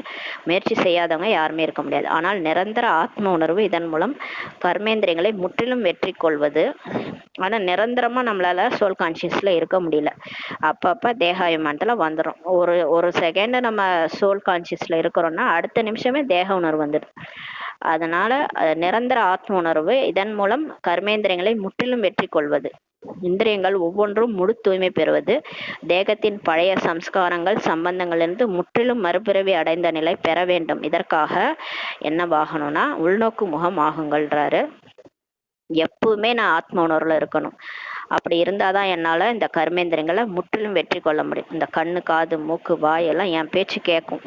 முயற்சி செய்யாதவங்க யாருமே இருக்க முடியாது. ஆனால் நிரந்தர ஆத்ம உணர்வு இதன் மூலம் கர்மேந்திரியங்களை முற்றிலும் வெற்றி கொள்வது. ஆனா நிரந்தரமா நம்மளால சோல் கான்சியஸ்ல இருக்க முடியல. அப்பப்ப தேகாபிமானத்துல வந்துடும். ஒரு செகண்ட் நம்ம சோல் கான்சியஸ்ல இருக்கிறோம்னா அடுத்த நிமிஷமே தேக உணர்வு வந்துடும். அதனால நிரந்தர ஆத்ம உணர்வு இதன் மூலம் கர்மேந்திரியங்களை முற்றிலும் வெற்றி கொள்வது. இந்திரியங்கள் ஒவ்வொன்றும் முழு தூய்மை பெறுவது. தேகத்தின் பழைய சம்ஸ்காரங்கள் சம்பந்தங்களிலிருந்து முற்றிலும் மறுபிறவி அடைந்த நிலை பெற வேண்டும். இதற்காக என்னவாகணும்னா உள்நோக்கு முகம் ஆகுங்கள்ன்றாரு. எப்பவுமே நான் ஆத்ம உணர்வுல இருக்கணும். அப்படி இருந்தாதான் என்னால இந்த கர்மேந்திரங்களை முற்றிலும் வெற்றி கொள்ள முடியும். இந்த கண்ணு, காது, மூக்கு, வாய் எல்லாம் என் பேச்சு கேட்கும்.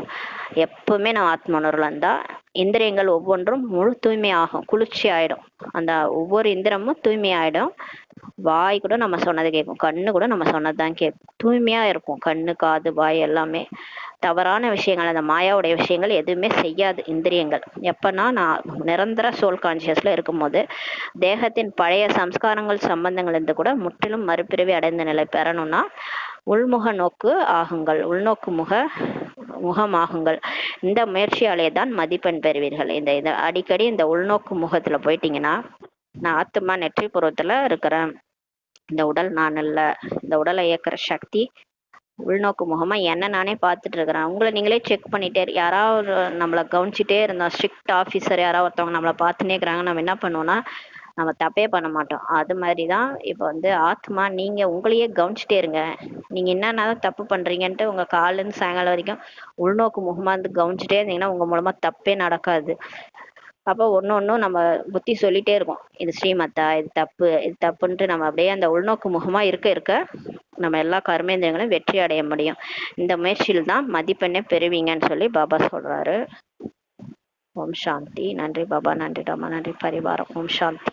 எப்பவுமே நான் ஆத்ம உணர்வுல இருந்தா இந்திரியங்கள் ஒவ்வொன்றும் முழு தூய்மை ஆகும், குளிர்ச்சி ஆயிடும். அந்த ஒவ்வொரு இந்திரமும் தூய்மை ஆயிடும். வாய் கூட நம்ம சொன்னது கேட்கும், கண்ணு கூட நம்ம சொன்னதுதான் கேட்கும். தூய்மையா இருக்கும் கண்ணு, காது, வாய் எல்லாமே. தவறான விஷயங்கள், அந்த மாயாவுடைய விஷயங்கள் எதுவுமே செய்யாது இந்திரியங்கள். எப்பன்னா நான் நிரந்தர சோல் கான்சியஸ்ல இருக்கும்போது தேகத்தின் பழைய சம்ஸ்காரங்கள் சம்பந்தங்கள் இருந்து கூட முற்றிலும் மறுபிறவி அடைந்த நிலை பெறணும்னா உள்முக நோக்கு ஆகுங்கள், உள்நோக்கு முகமாகுங்கள். இந்த முயற்சியாலே தான் மதிப்பெண் பெறுவீர்கள். இந்த அடிக்கடி இந்த உள்நோக்கு முகத்துல போயிட்டீங்கன்னா, நான் ஆத்மா நெற்றி புறத்துல இருக்கிறேன், இந்த உடல் நான் இல்ல, இந்த உடலை இயக்குற சக்தி உள்நோக்கு முகமா என்ன நானே பார்த்துட்டு இருக்கிறேன். உங்களை நீங்களே செக் பண்ணிட்டே, யாராவது நம்மளை கவனிச்சுட்டே இருந்தோம், ஸ்ட்ரிக்ட் ஆஃபீஸர் யாராவது ஒருத்தவங்க நம்மளை பார்த்துன்னே இருக்கிறாங்க, நம்ம என்ன பண்ணுவோம்னா நம்ம தப்பே பண்ண மாட்டோம். அது மாதிரிதான் இப்போ ஆத்மா, நீங்க உங்களையே கவனிச்சுட்டே இருங்க. நீங்க என்னென்னதான் தப்பு பண்றீங்கன்ட்டு உங்க காலையில இருந்து சாயங்காலம் வரைக்கும் உள்நோக்கு முகமா கவனிச்சுட்டே இருந்தீங்கன்னா உங்க மூலமா தப்பே நடக்காது. அப்போ ஒன்னொன்னும் நம்ம புத்தி சொல்லிட்டே இருக்கோம், இது ஸ்ரீமத்தா, இது தப்பு, இது தப்புன்ட்டு. நம்ம அப்படியே அந்த உள்நோக்கு முகமா இருக்க நம்ம எல்லா கர்மேந்திரங்களும் வெற்றி அடைய முடியும். இந்த முயற்சியில் தான் மதிப்பெண்ணை பெறுவீங்கன்னு சொல்லி பாபா சொல்றாரு. ஓம் சாந்தி. நன்றி பாபா, நன்றி ராமா, நன்றி பரிவாரம். ஓம் சாந்தி.